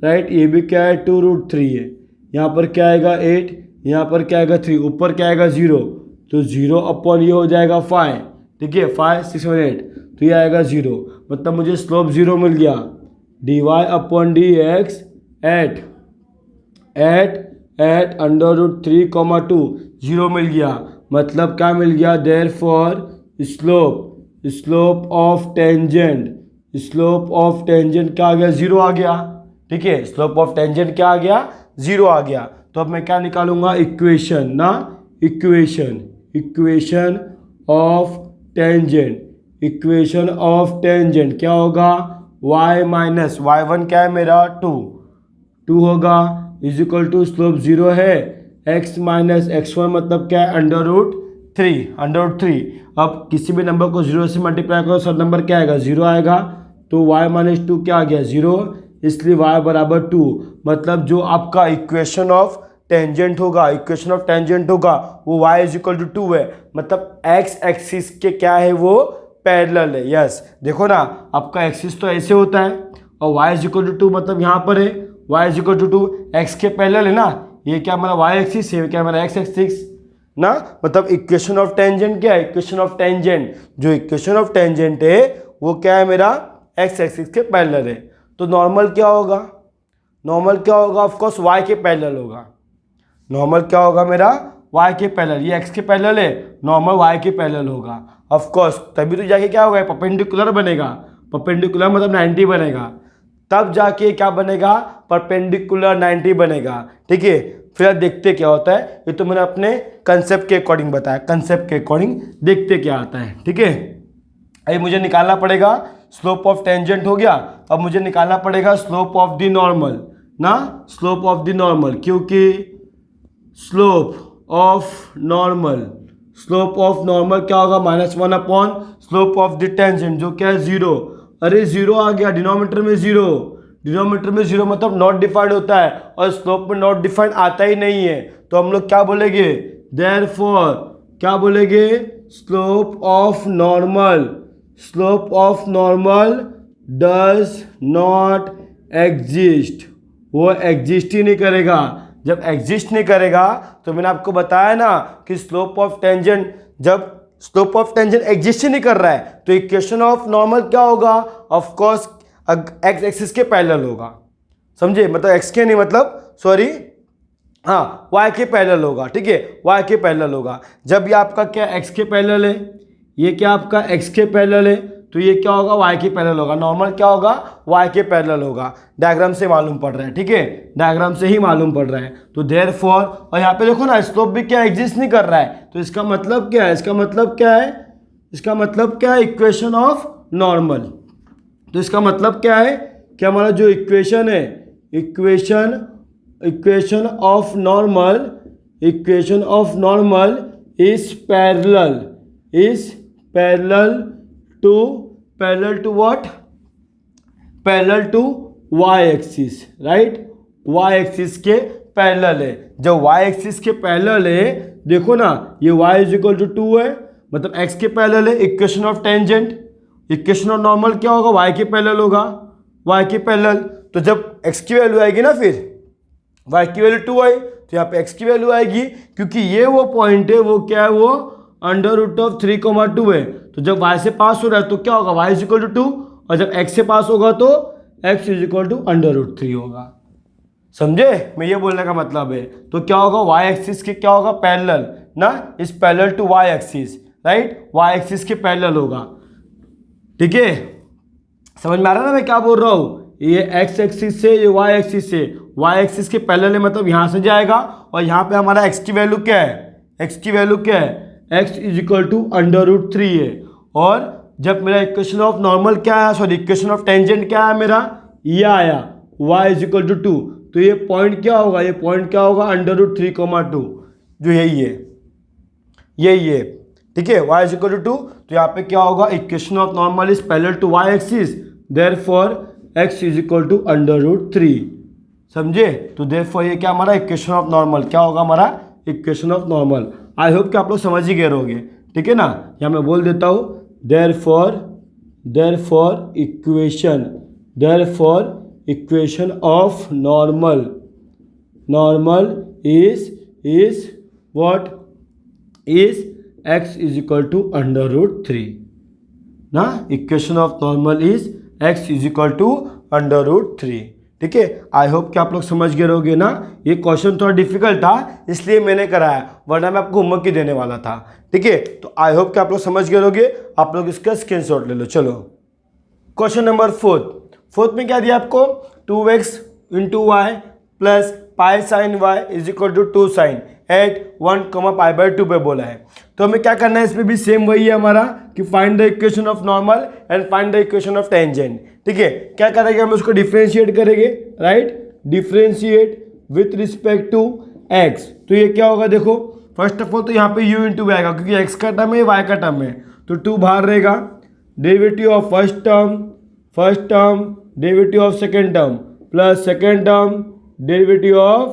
राइट, ये भी क्या है 2 रूट 3 है, यहाँ पर क्या आएगा 8, यहाँ पर क्या आएगा 3, ऊपर क्या आएगा 0, तो 0 अपॉन ये हो जाएगा 5, ठीक है, 5 6 7 8, तो ये आएगा 0, मतलब मुझे स्लोप 0 मिल गया। D Y upon D x at under root 3 comma 2 0 मिल गया, मतलब क्या मिल गया, देयरफॉर स्लोप ऑफ टेंजेंट क्या आ गया, 0 आ गया, ठीक है, स्लोप ऑफ टेंजेंट क्या आ गया, 0 आ गया। तो अब मैं क्या निकालूंगा, इक्वेशन ऑफ टेंजेंट क्या होगा, y माइनस y1 क्या है मेरा 2 होगा, इज इक्वल टू स्लोप 0 है, x माइनस x1 मतलब क्या है अंडर रूट 3। अब किसी भी नंबर को 0 से मल्टीप्लाई करो, सब नंबर क्या आएगा 0 आएगा, तो y माइनस 2 क्या आ गया 0, इसलिए y बराबर 2, मतलब जो आपका इक्वेशन ऑफ टेंजेंट होगा वो y इज इक्वल टू 2 है, मतलब x एक्सिस के क्या है वो पैरेलल है। यस, देखो ना आपका एक्सिस तो ऐसे होता है और y इज इक्वल टू 2 मतलब यहाँ पर है y is equal to 2, x के पैरेलल है ना, ये क्या हमारा y एक्सिस है, क्या हमारा x एक्सिस, ना, मतलब इक्वेशन ऑफ टेंजेंट क्या है, इक्वेशन ऑफ टेंजेंट, जो इक्वेशन ऑफ टेंजेंट है वो क्या है मेरा एक्स एक्सिस के पैरेलल है। तो नॉर्मल क्या होगा, नॉर्मल क्या होगा, ऑफ कोर्स वाई के पैरेलल होगा। नॉर्मल क्या होगा मेरा y के पैरेलल, ये x के पैरेलल है, नॉर्मल y के पैरेलल होगा ऑफ कोर्स, तभी तो जाके क्या होगा परपेंडिकुलर बनेगा, परपेंडिकुलर मतलब 90 बनेगा, तब जाके क्या बनेगा परपेंडिकुलर 90 बनेगा। ठीक है, फिर आप देखते क्या होता है, ये तो मैंने अपने कंसेप्ट के अकॉर्डिंग बताया, कंसेप्ट के अकॉर्डिंग देखते क्या आता है। ठीक है, अभी मुझे निकालना पड़ेगा स्लोप ऑफ टेंजेंट हो गया, अब मुझे निकालना पड़ेगा स्लोप ऑफ द नॉर्मल ना, स्लोप ऑफ द नॉर्मल, क्योंकि slope of normal, slope of normal क्या होगा -1 upon slope of the tangent जो क्या है 0। अरे 0 आ गया डिनोमीटर में 0, डिनोमीटर में 0 मतलब नॉट डिफाइंड होता है, और स्लोप में नॉट डिफाइंड आता ही नहीं है, तो हम लोग क्या बोलेंगे देयरफॉर, क्या बोलेंगे slope of normal, slope of normal does not exist, वो एग्जिस्ट ही नहीं करेगा। जब एग्जिस्ट नहीं करेगा तो मैंने आपको बताया ना कि स्लोप ऑफ टेंजेंट, जब स्लोप ऑफ टेंजेंट एग्जिस्ट ही नहीं कर रहा है तो इक्वेशन ऑफ नॉर्मल क्या होगा, ऑफ कोर्स एक्स एक्सिस के पैरेलल होगा, समझे, मतलब एक्स के नहीं, मतलब सॉरी हाँ वाई के पैरेलल होगा। ठीक है, वाई के पैरेलल होगा। जब ये आपका क्या एक्स के पैरेलल है, ये क्या आपका एक्स के पैरेलल है, तो ये क्या होगा वाई के पैरेलल होगा, नॉर्मल क्या होगा वाई के पैरेलल होगा, डायग्राम से मालूम पड़ रहा है। ठीक है, डायग्राम से ही मालूम पड़ रहा है। तो देयरफॉर, और यहाँ पे देखो ना स्लोप भी क्या एग्जिस्ट नहीं कर रहा है, तो इसका मतलब क्या है, इसका मतलब क्या है, इसका मतलब क्या है इक्वेशन ऑफ नॉर्मल। तो इसका मतलब क्या है कि हमारा जो इक्वेशन है, equation of normal, equation of normal is parallel, is parallel to what, parallel to y axis, right, y axis के पैरेलल है। जब वाई एक्सिस के पैरेलल है, देखो ना ये y इज इक्वल टू 2 है, मतलब x के पैरेलल है, equation of tangent, equation of normal क्या होगा y के पैरेलल होगा, y के पैरेलल। तो जब x की वैल्यू आएगी ना, फिर y की वैल्यू 2 आई, तो यहाँ पे x की वैल्यू आएगी, क्योंकि ये वो पॉइंट है, वो क्या है, वो √3,2 है। तो जब y से पास हो रहा है तो क्या होगा y इज इक्वल टू 2, और जब x से पास होगा तो x इज इक्वल टू √3 होगा। समझे, मैं ये बोलने का मतलब है। तो क्या होगा y एक्सिस के क्या होगा पैरेलल ना, is parallel to y axis, right, y axis के पैरेलल होगा। ठीक है, समझ में आ रहा है ना मैं क्या बोल रहा हूँ, ये x एक्सिस से, ये y एक्सिस से, y एक्सिस के पैरेलल है, मतलब यहाँ से जाएगा, और यहाँ पे हमारा x की वैल्यू क्या है, x की वैल्यू क्या है, x इज इक्वल टू √3 है। और जब मेरा इक्वेशन ऑफ नॉर्मल क्या आया, सॉरी इक्वेशन ऑफ टेंजेंट क्या आया मेरा, ये आया y इज इक्वल टू 2, तो ये पॉइंट क्या होगा, ये पॉइंट क्या होगा √3,2, जो यही है, यही है। ठीक है, y इज इक्वल टू 2, तो यहाँ पे क्या होगा equation of normal is parallel to y axis, therefore x is equal to √3। समझे, तो देयरफॉर ये क्या हमारा इक्वेशन ऑफ नॉर्मल क्या होगा, हमारा equation of normal. I hope कि आप लोग समझ ही गए रहोगे। ठीक है ना, यहाँ मैं बोल देता हूँ therefore equation of normal is what, is x is equal to √3 ना, equation of normal is x is equal to √3। ठीक है, आई होप कि आप लोग समझ गए रहोगे ना। ये क्वेश्चन थोड़ा डिफिकल्ट था इसलिए मैंने कराया, वरना मैं आपको होमवर्क ही देने वाला था। ठीक है, तो आई होप कि आप लोग समझ गए रहोगे। आप लोग इसका स्क्रीनशॉट ले लो। चलो क्वेश्चन नंबर 4 में क्या दिया आपको, 2x into y plus pi sine y is equal to 2 sine at 1,π/2 पे बोला है। तो हमें क्या करना है, इसमें भी सेम वही है हमारा कि find the equation of normal and find the equation of tangent. ठीक है, क्या करेंगे हम उसको डिफ्रेंशिएट करेंगे, right, differentiate with respect to x। तो ये क्या होगा, देखो फर्स्ट ऑफ ऑल तो यहाँ पे u इंटू वी आएगा, क्योंकि x का टर्म है y का टर्म है, तो 2 बाहर रहेगा, derivative of first term derivative of second term plus second term derivative of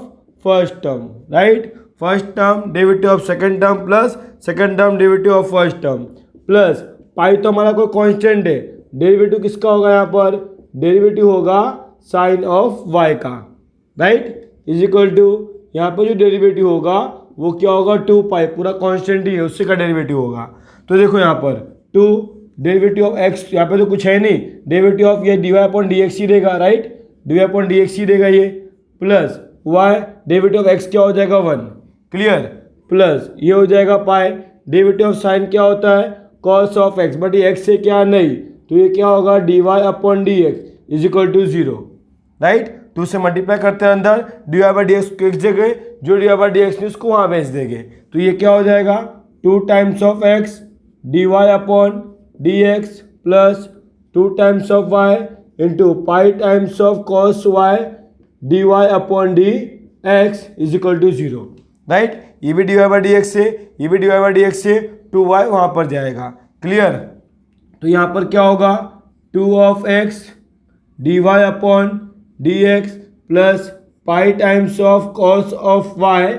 first term, right, first term derivative of second term plus second term derivative of first term plus pi तो हमारा कोई कांस्टेंट है, डेरिवेटिव किसका होगा, यहाँ पर डेरिवेटिव होगा साइन ऑफ y का, राइट, इज इक्वल टू यहाँ पर जो डेरिवेटिव होगा वो क्या होगा 2 पाई, पूरा कांस्टेंट ही है, उससे का डेरिवेटिव होगा। तो देखो यहाँ पर 2 डेरिवेटिव ऑफ एक्स, यहाँ पे तो कुछ है नहीं, डेरिवेटिव ऑफ ये dy अपॉन डी एक्स ही देगा, right, dy upon D x ही देगा ये, plus y derivative of x क्या हो जाएगा 1, क्लियर, प्लस ये हो जाएगा पाई, डेरिवेटिव ऑफ साइन क्या होता है कॉस ऑफ एक्स, बट ये एक्स से क्या नहीं, तो ये क्या होगा dy upon D x is equal to 0, right. तो उसे मल्टीप्लाई करते हैं अंदर, d Y by D x को एक जगह, जो d Y by D x ने उसको वहाँ भेज देंगे, तो ये क्या हो जाएगा 2 times of x d Y upon D x plus 2 times of y into pi times of cos y d Y upon D x is equal to 0, right. ये भी d Y by D x से, ये भी d Y by D x से 2y वहाँ पर जाएगा, क्लियर। तो यहाँ पर क्या होगा 2 of x d Y upon D x plus pi times of cos of y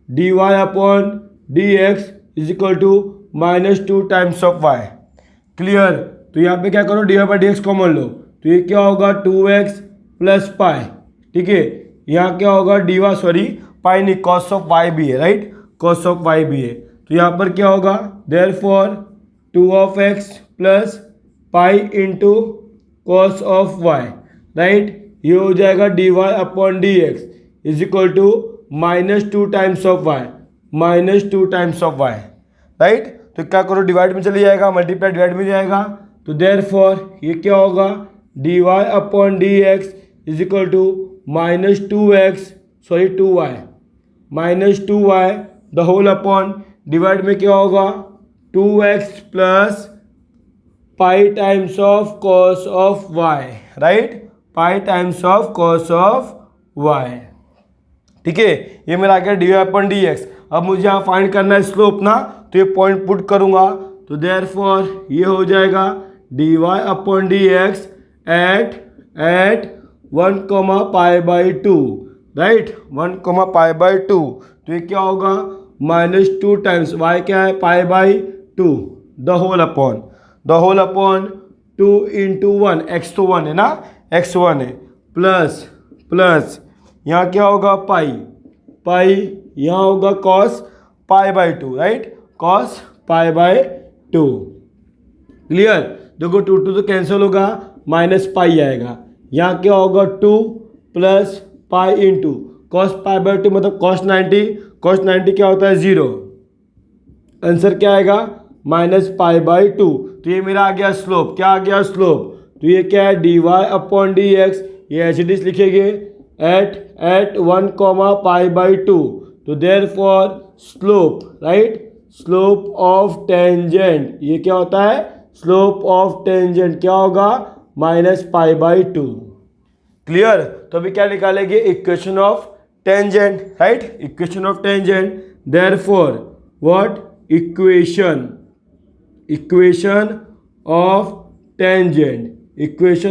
d Y upon D x is equal to -2 times of y, clear. तो यहाँ पे क्या करो d Y by D x common लो, तो ये क्या होगा 2x प्लस पाई, ठीक है। यहाँ क्या होगा डी वाई, सॉरी पाई नहीं, कॉस ऑफ वाई भी है, राइट, कॉस ऑफ वाई भी है। तो यहाँ पर क्या होगा therefore 2 of x plus pi into cos of Y, right, ये हो जाएगा d Y upon D x is equal to -2 times of y, -2 times of Y, right. तो क्या करो डिवाइड में चले जाएगा, मल्टीप्लाई डिवाइड में जाएगा, तो देयरफॉर ये क्या होगा D Y upon D x is equal to -2x, sorry 2y, -2y the whole upon, divide में क्या होगा 2x plus pi times of cos of Y, right, pi times of cos of y, ठीक है। ये मेरा आ गया D Y upon D x. अब मुझे यहाँ फाइंड करना है स्लोप ना, तो ये पॉइंट पुट करूँगा, तो देयरफॉर ये हो जाएगा d Y upon D x at 1 pi by 2, right, 1 pi by 2, तो ये क्या होगा -2 टाइम्स वाई क्या है pi by 2 the whole upon 2 into 1, x तो 1 है ना, एक्स 1 है, प्लस यहाँ क्या होगा पाई यहाँ होगा cos pi by 2, right, cos pi by 2, clear. देखो 2 तो कैंसिल होगा, माइनस पाई आएगा, यहाँ क्या होगा 2 plus pi into cos pi by 2 मतलब कॉस 90 क्या होता है 0, आंसर क्या आएगा -पाई बाई 2। तो ये मेरा आ गया स्लोप, क्या आ गया स्लोप, तो ये क्या है d Y upon D x, ये एच डी लिखेंगे एट 1 पाई बाई 2, तो therefore slope, right, slope of tangent, ये क्या होता है स्लोप ऑफ टेंजेंट क्या होगा -पाई बाई 2, क्लियर। तो अभी क्या निकालेंगे equation of tangent, right, equation of tangent, therefore what equation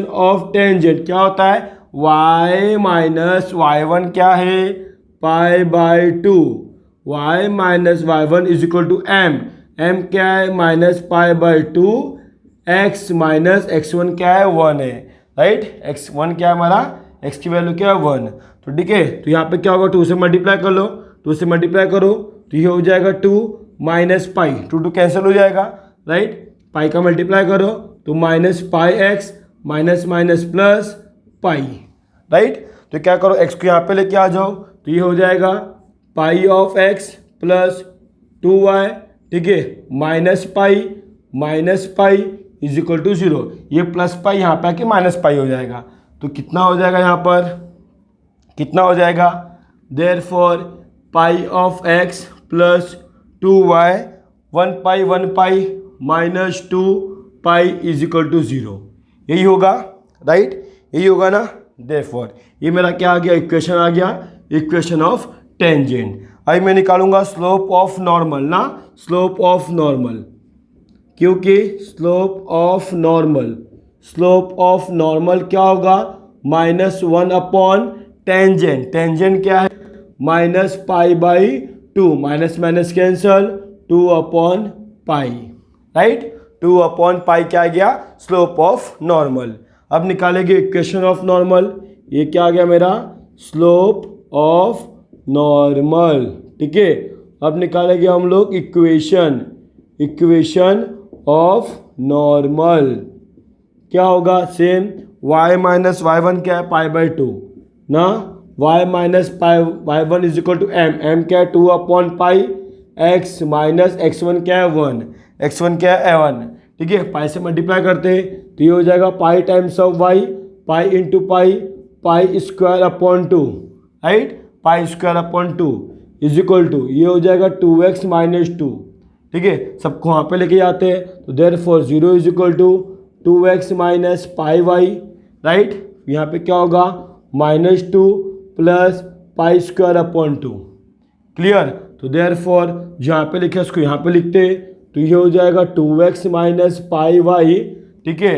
of tangent क्या होता है y माइनस y1 क्या है pi by 2, y minus y1 is equal to m क्या है -pi by 2, x minus x1 क्या है 1 है, राइट, x1 क्या है हमारा, x की वैल्यू क्या है 1, तो ठीक है। तो यहाँ पे क्या होगा 2 से मल्टीप्लाई कर लो, 2 से मल्टीप्लाई करो तो ये हो जाएगा 2 माइनस पाई, 2 कैंसिल हो जाएगा, राइट, पाई का मल्टीप्लाई करो तो -pi x minus plus pi, right. तो क्या करो x को यहाँ पे लेके आ जाओ, तो ये हो जाएगा पाई ऑफ x प्लस 2y, ठीक है, minus pi is equal to 0, ये प्लस पाई यहाँ पे आके -पाई हो जाएगा, तो कितना हो जाएगा यहाँ पर, कितना हो जाएगा therefore pi of x plus 2y 1 pi -2 pi is equal to 0, यही होगा, राइट, यही होगा ना। देयरफॉर ये मेरा क्या आ गया इक्वेशन आ गया, इक्वेशन ऑफ टेंजेंट। अभी मैं निकालूंगा स्लोप ऑफ नॉर्मल ना, स्लोप ऑफ नॉर्मल, क्योंकि स्लोप ऑफ नॉर्मल क्या होगा -1 अपॉन टेंजेंट, टेंजेंट क्या है -pi by 2, minus cancel 2 upon pi, right, 2 upon pi क्या आ गया स्लोप ऑफ नॉर्मल। अब निकालेंगे इक्वेशन ऑफ नॉर्मल, ये क्या आ गया मेरा स्लोप ऑफ नॉर्मल, ठीक है, अब निकालेंगे हम लोग इक्वेशन ऑफ नॉर्मल। क्या होगा? Same y minus y one क्या है? पाई बाई टू ना, y minus pi y one is equal to m क्या है? 2/पाई, x माइनस x1 क्या है? 1, x1 क्या है? 1। ठीक है, पाई से मल्टीप्लाई करते हैं तो ये हो जाएगा pi times of y, pi into pi square upon 2, right, pi square upon 2 is equal to ये हो जाएगा 2x माइनस 2। ठीक है, सबको वहाँ पे लेके जाते हैं तो therefore 0 is equal to 2x minus pi y, right, यहाँ पे क्या होगा? -2 plus pi square upon 2। Clear? तो देयरफॉर जहाँ पे लिखे उसको यहाँ पे लिखते तो ये हो जाएगा 2x माइनस पाई वाई। ठीक है,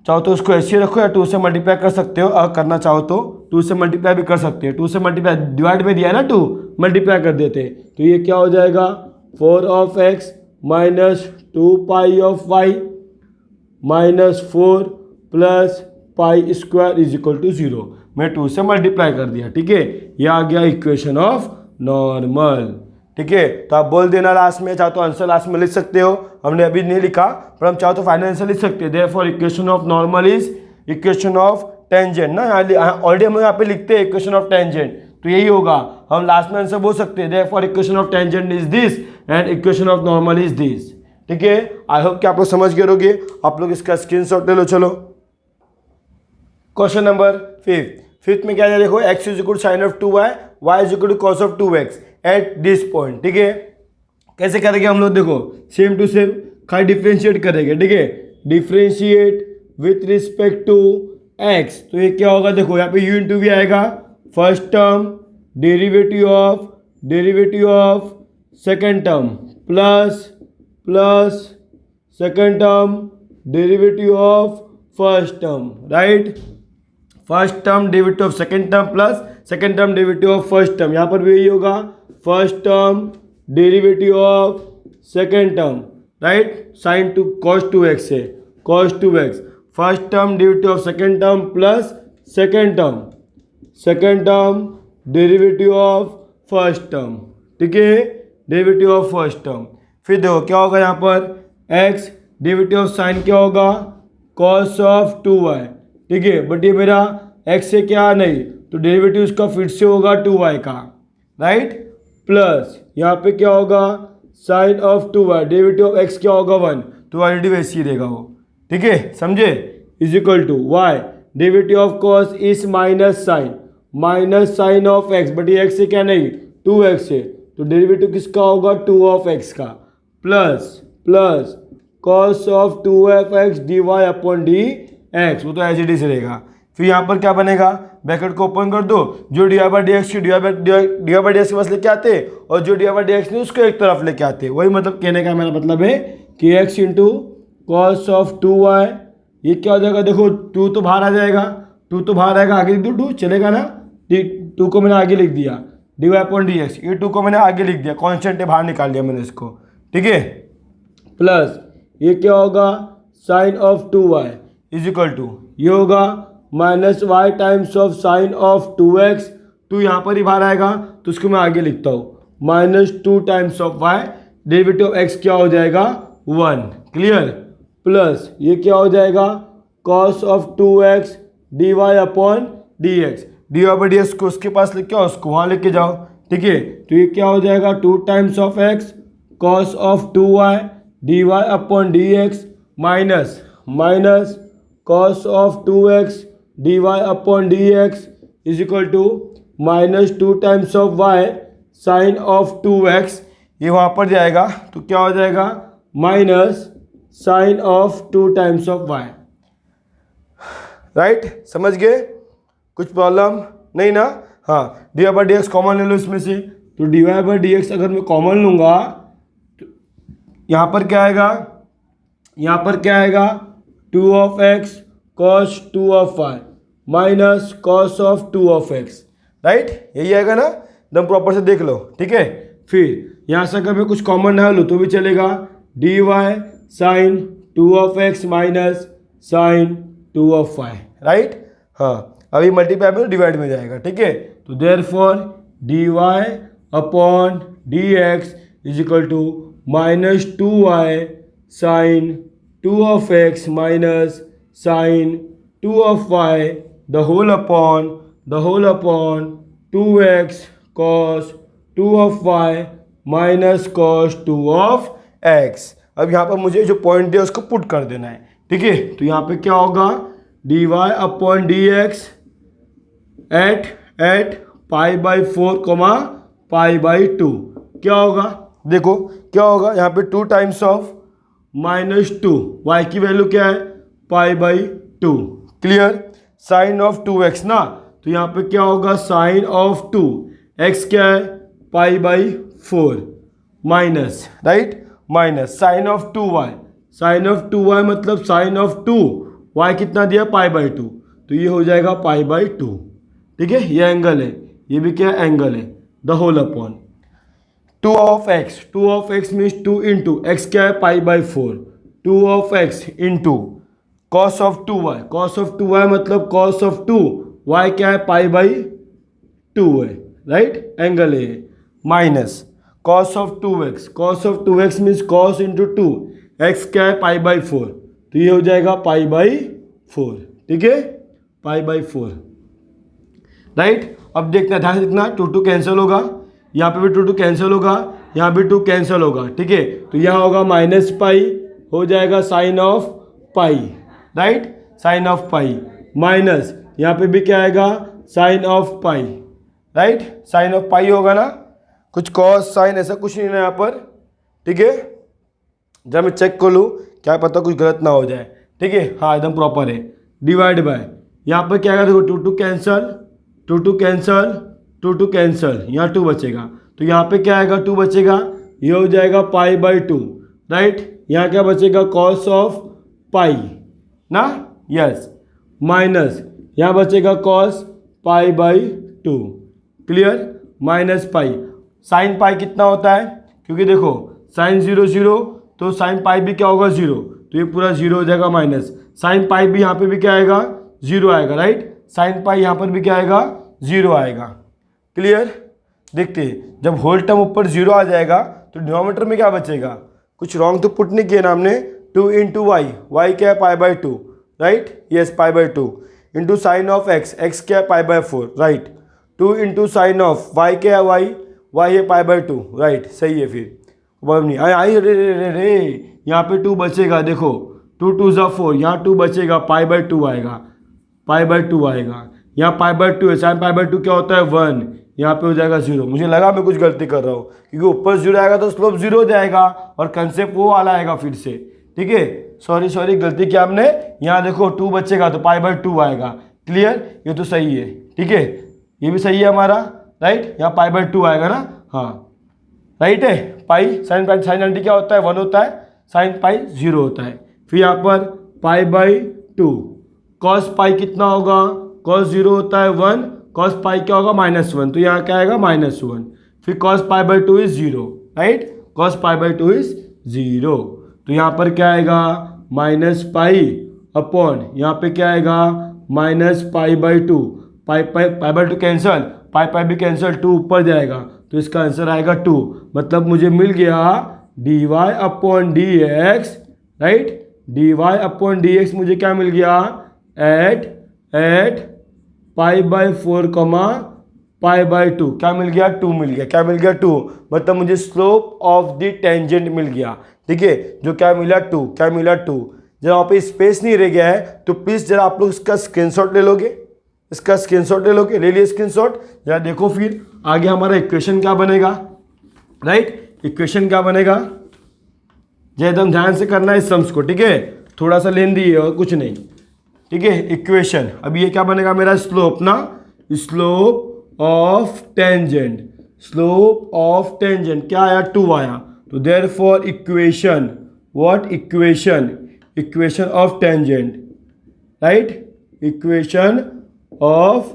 चाहो तो उसको ऐसे रखो या 2 से मल्टीप्लाई कर सकते हो, अगर करना चाहो तो 2 से मल्टीप्लाई भी कर सकते हो। 2 से मल्टीप्लाई डिवाइड में दिया है ना, 2 मल्टीप्लाई कर देते तो ये क्या हो जाएगा? 4 of x minus 2 pi of Y minus 4 plus pi square is equal to 0। मैं 2 से मल्टीप्लाई कर दिया। ठीक है, ये आ गया इक्वेशन ऑफ नॉर्मल। ठीक है, तो आप बोल देना लास्ट में, चाहो तो आंसर लास्ट में लिख सकते हो, हमने अभी नहीं लिखा पर हम चाहो तो फाइनल आंसर लिख सकते हैं। Therefore equation of normal is equation of tangent ना, ऑलरेडी हम यहाँ पे लिखते हैं इक्वेशन ऑफ टेंजेंट, तो यही होगा, हम लास्ट में आंसर बोल सकते हैं। Therefore equation of tangent is this and equation of normal is this. ठीक है, आई होप कि आप लोग समझ गए होंगे। आप लोग इसका स्क्रीनशॉट ले लो। चलो क्वेश्चन नंबर फिफ्थ में क्या है? देखो x is equal to sine of 2y, y is equal to cos of 2x at this point. ठीक है, कैसे करेंगे हम लोग? देखो सेम टू सेम खाली डिफ्रेंशिएट करेंगे। ठीक है, differentiate with respect to x, तो ये क्या होगा? देखो यहाँ पे u इंटू वी आएगा, first term derivative of second term plus second term derivative of first term, right, first term derivative of second term plus second term derivative of first term. यहाँ पर भी यही होगा, first term derivative of second term, right, sign to cos 2x है, cos 2x, first term derivative of second term plus second term derivative of first term. ठीक है, डेरिवेटिव ऑफ फर्स्ट टर्म। फिर देखो क्या होगा यहाँ पर? x डेरिवेटिव ऑफ साइन क्या होगा? Cos of 2y। ठीक है, बट ये मेरा x से क्या नहीं, तो डेरिवेटिव इसका फिर से होगा 2y का, राइट, प्लस यहाँ पे क्या होगा? Sine of 2y, derivative of x क्या होगा? 1, तो ऑलरेडी वैसे ही रहेगा वो। ठीक है, समझे? Is equal to y derivative of cos is minus sine of x, but ये x से क्या नहीं, 2x है, तो डेरिवेटिव किसका होगा? 2 ऑफ x का, plus cos of 2f(x) dy upon dx, वो तो एज इट इज रहेगा। फिर यहाँ पर क्या बनेगा? ब्रैकेट को ओपन कर दो, जो डी बाई डी एक्स के पास लेके आते और जो डी बाई डी एक्स नहीं उसको एक तरफ लेके आते। वही मतलब कहने का मेरा मतलब है कि x into cos of 2y, ये क्या हो जाएगा? देखो 2 तो बाहर आ जाएगा, 2 तो बाहर आएगा, आगे लिख दो 2 चलेगा ना, 2 को मैंने आगे लिख दिया, d Y upon D x, ये 2 को मैंने आगे लिख दिया, कॉन्स्टेंट है बाहर निकाल दिया मैंने इसको। ठीक है, प्लस ये क्या होगा? Sine of 2y is equal to ये होगा minus y times of sine of 2x, 2 यहाँ पर ही बाहर आएगा तो उसको मैं आगे लिखता हूँ, -2 times of y, derivative of x क्या हो जाएगा? 1। क्लियर? प्लस ये क्या हो जाएगा? Cos of 2x dy upon dx, dy by D x को उसके पास लेके आओ, उसको वहाँ लेके जाओ। ठीक है, तो ये क्या हो जाएगा? 2 times of x cos of 2y dy upon dx minus cos of 2x dy upon dx is equal to -2 times of y sine of 2x, ये वहाँ पर जाएगा तो क्या हो जाएगा? Minus sine of 2 times of y, right, समझ गए? कुछ प्रॉब्लम नहीं ना? हाँ, D Y by D x common ले लो इसमें से, तो D Y by D X अगर मैं कॉमन लूँगा तो यहाँ पर क्या आएगा? यहाँ पर क्या आएगा? 2 of X cos 2 of Y minus cos of 2 of x, right, यही आएगा ना? एकदम प्रॉपर से देख लो। ठीक है, फिर यहाँ से अगर मैं कुछ कॉमन ना लूँ तो भी चलेगा, D Y sine 2 of x minus sine 2 of Y, right. हाँ, अभी मल्टीप्लाई में डिवाइड में जाएगा। ठीक है, तो therefore D Y upon D x is equal to minus 2y sine 2 of x minus sine 2 of Y the whole upon 2x cos 2 of Y minus cos 2 of X. अब यहाँ पर मुझे जो पॉइंट है उसको पुट कर देना है, ठीक है। तो यहाँ पे क्या होगा, D Y upon D x at pi by 4 pi by 2 क्या होगा, देखो क्या होगा यहाँ पे 2 टाइम्स ऑफ माइनस 2, वाई की वैल्यू क्या है pi by 2, clear. Sine of 2x ना, तो यहाँ पे क्या होगा साइन ऑफ 2, x क्या है pi by 4 minus, right, minus sine of 2y, sine of 2y मतलब साइन ऑफ 2, y कितना दिया पाई बाई 2, तो ये हो जाएगा पाई बाई 2, ठीक है। ये एंगल है, ये भी क्या एंगल है, the whole upon 2 of X means 2 into x क्या है pi by 4, 2 of X into cos of 2y मतलब कॉस ऑफ 2, y क्या है पाई बाई 2 है, राइट, एंगल है, minus cos of 2x means cos into 2, x क्या है पाई बाई 4, तो ये हो जाएगा पाई बाई 4, ठीक है, पाई बाई 4, राइट। अब देखना, ध्यान से देखना, 2 कैंसिल होगा, यहाँ पे भी 2 कैंसिल होगा, यहाँ भी 2 कैंसिल होगा, ठीक है। तो यहाँ होगा माइनस पाई, हो जाएगा sine of pi, right, sine of pi, minus यहाँ पे भी क्या आएगा sine of pi, right, sine of pi होगा ना, कुछ कॉस साइन ऐसा कुछ नहीं है यहाँ पर, ठीक है। जब मैं चेक कर लूँ, क्या पता कुछ गलत ना हो जाए, ठीक है, हाँ एकदम प्रॉपर है। डिवाइड बाय, यहाँ पर क्या आएगा देखो, 2 कैंसल, 2 कैंसल, 2 कैंसल, यहाँ 2 बचेगा, तो यहाँ पे क्या आएगा 2 बचेगा, ये हो जाएगा पाई बाई 2, राइट। यहाँ क्या बचेगा कॉस ऑफ पाई ना, यस, माइनस यहाँ बचेगा cos pi by 2, clear, minus pi, sine pi कितना होता है, क्योंकि देखो साइन 0 0 तो साइन पाई भी क्या होगा 0, तो ये पूरा 0 हो जाएगा, माइनस साइन पाई भी यहाँ पे भी क्या आएगा 0 आएगा, राइट, साइन पाई यहाँ पर भी क्या आएगा 0 आएगा, क्लियर। देखते हैं जब होल टर्म ऊपर 0 आ जाएगा तो डिनोमिनेटर में क्या बचेगा, कुछ रॉन्ग तो पुट नहीं किया ना हमने, 2 इंटू वाई क्या है pi by 2, right, yes pi by 2 into sine of x क्या है pi by 4, right, 2 into sine of Y क्या है वाई है पाई बाई 2, राइट, सही है। फिर नहीं आई रे यहाँ पे 2 बचेगा, देखो 2 2 ज़ा 4, यहाँ 2 बचेगा, पाई बाई 2 आएगा, पाई बाई 2 आएगा, यहाँ पाई बाई 2 है, साइन पाई बाई 2 क्या होता है 1, यहाँ पे हो जाएगा 0। मुझे लगा मैं कुछ गलती कर रहा हूँ, क्योंकि ऊपर 0 आएगा तो स्लोप 0 हो जाएगा और कंसेप्ट वो वाला आएगा फिर से, ठीक है। सॉरी गलती किया हमने, यहाँ देखो 2 बचेगा तो पाई बाई 2 आएगा, क्लियर, ये तो सही है, ठीक है, ये भी सही है हमारा, राइट, यहाँ पाई बाई 2 आएगा ना, हाँ राइट है। पाई साइन 90 क्या होता है 1 होता है, साइन पाई 0 होता है। फिर यहाँ पर पाई बाई 2, कॉस पाई कितना होगा, कॉस 0 होता है 1, कॉस पाई क्या होगा -1, तो यहाँ क्या आएगा -1, फिर cos pi by 2 is 0, right, cos pi by 2 is 0, तो यहाँ पर क्या आएगा माइनस पाई अपॉन, यहाँ पे क्या आएगा minus pi by 2, pi by 2 cancel, pi भी कैंसल, 2 ऊपर जाएगा, तो इसका आंसर आएगा 2, मतलब मुझे मिल गया D Y upon D X, right, D Y upon D X मुझे क्या मिल गया at pi by 4 pi by 2, क्या मिल गया 2 मिल गया, क्या मिल गया 2, मतलब मुझे स्लोप ऑफ द टेंजेंट मिल गया, ठीक है, जो क्या मिला 2, क्या मिला 2। जब वहाँ पे स्पेस नहीं रह गया है तो प्लीज़ जरा आप लोग इसका स्क्रीनशॉट ले लोगे, इसका स्क्रीनशॉट ले लोगे, ले लिए स्क्रीनशॉट, जरा देखो फिर आगे हमारा इक्वेशन क्या बनेगा, राइट, इक्वेशन क्या बनेगा, जरा एकदम ध्यान से करना है इस सम्स को, ठीक है, थोड़ा सा लेंदी है और कुछ नहीं, ठीक है। इक्वेशन अब ये क्या बनेगा मेरा स्लोप ना, slope of tangent, slope of tangent क्या आया 2 आया, तो therefore equation, what equation, equation of tangent, right, equation of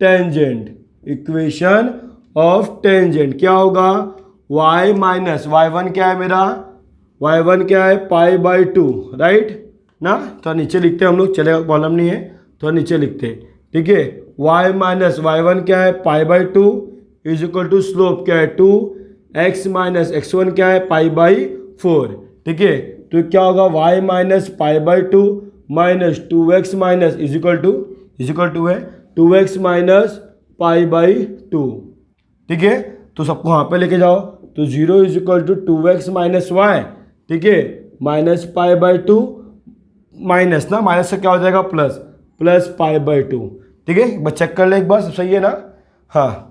tangent, equation of tangent क्या होगा y माइनस y1 क्या है मेरा, y1 क्या है पाई बाई 2, राइट ना, तो नीचे लिखते हैं हम लोग, चलेगा प्रॉब्लम नहीं है, तो नीचे लिखते हैं, ठीक है, y माइनस y1 क्या है pi by 2 is equal to slope क्या है 2x माइनस x1 क्या है π/4, ठीक है। तो क्या होगा y minus π/2 minus 2x minus is equal to है 2x माइनस π/2, ठीक है। तो सबको वहाँ पे लेके जाओ, तो 0 is equal to 2x minus Y, ठीक है, माइनस π/2 माइनस ना, माइनस से क्या हो जाएगा प्लस π/2, ठीक है। बस चेक कर ले एक बार, सब सही है ना, हाँ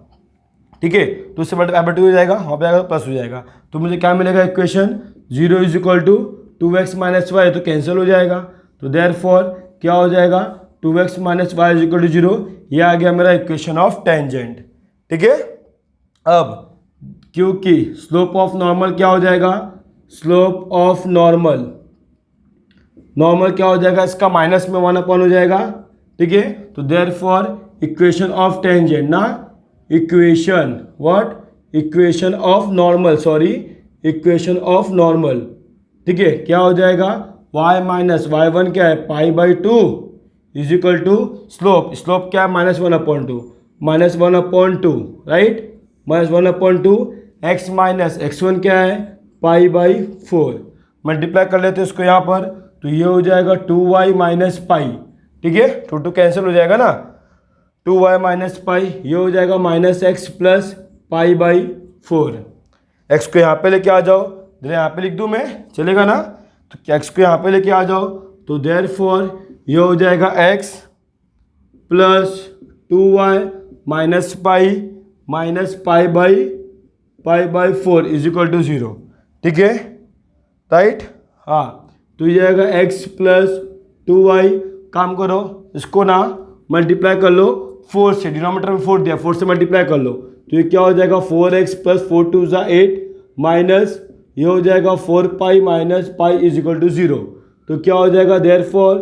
ठीक है। तो उससे बड़ा π/2 हो जाएगा, वहाँ पे आएगा प्लस हो जाएगा। तो मुझे क्या मिलेगा equation 0 is equal to 2x minus Y, तो कैंसिल हो जाएगा। तो देयरफॉर क्या हो जाएगा 2x minus Y is equal to 0, ये आ गया मेरा इक्वेशन ऑफ टेंजेंट, ठीक है। अब क्योंकि स्लोप ऑफ नॉर्मल क्या हो जाएगा, स्लोप ऑफ नॉर्मल क्या हो जाएगा, इसका माइनस में 1 हो जाएगा, ठीक है। तो देयरफॉर इक्वेशन ऑफ टेंजेंट ना, इक्वेशन ऑफ नॉर्मल, ठीक है, क्या हो जाएगा y माइनस y1 क्या है π/2 इज इक्वल टू स्लोप क्या है -1/2, राइट, -1/2 x माइनस x1 क्या है π/4, मल्टीप्लाई कर लेते हैं इसको यहाँ पर, तो ये हो जाएगा 2y माइनस पाई, ठीक है, 2 कैंसिल हो जाएगा ना, 2y माइनस पाई, ये हो जाएगा -x प्लस π/4। x को यहाँ पे लेके आ जाओ, यहाँ पे लिख दूँ मैं, चलेगा ना, तो x को यहाँ पे लेके आ जाओ, तो देयरफॉर ये हो जाएगा x plus 2y minus π/4 is equal to 0, ठीक है, राइट, हाँ। तो ये आएगा x प्लस 2y, काम करो इसको ना मल्टीप्लाई कर लो 4 से, डिनोमिनेटर में 4 दिया, 4 से मल्टीप्लाई कर लो, तो ये क्या हो जाएगा 4x प्लस 4 2 = 8 माइनस ये हो जाएगा 4 minus pi is equal to 0। तो क्या हो जाएगा देयरफॉर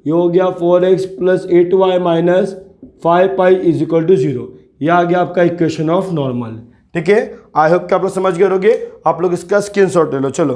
ये हो गया 4x plus 8y minus 5 is equal to 0। यह आ गया आपका इक्वेशन ऑफ नॉर्मल, ठीक है। आई होप कि आप लोग समझ गए होंगे, आप लोग इसका स्क्रीनशॉट ले लो। चलो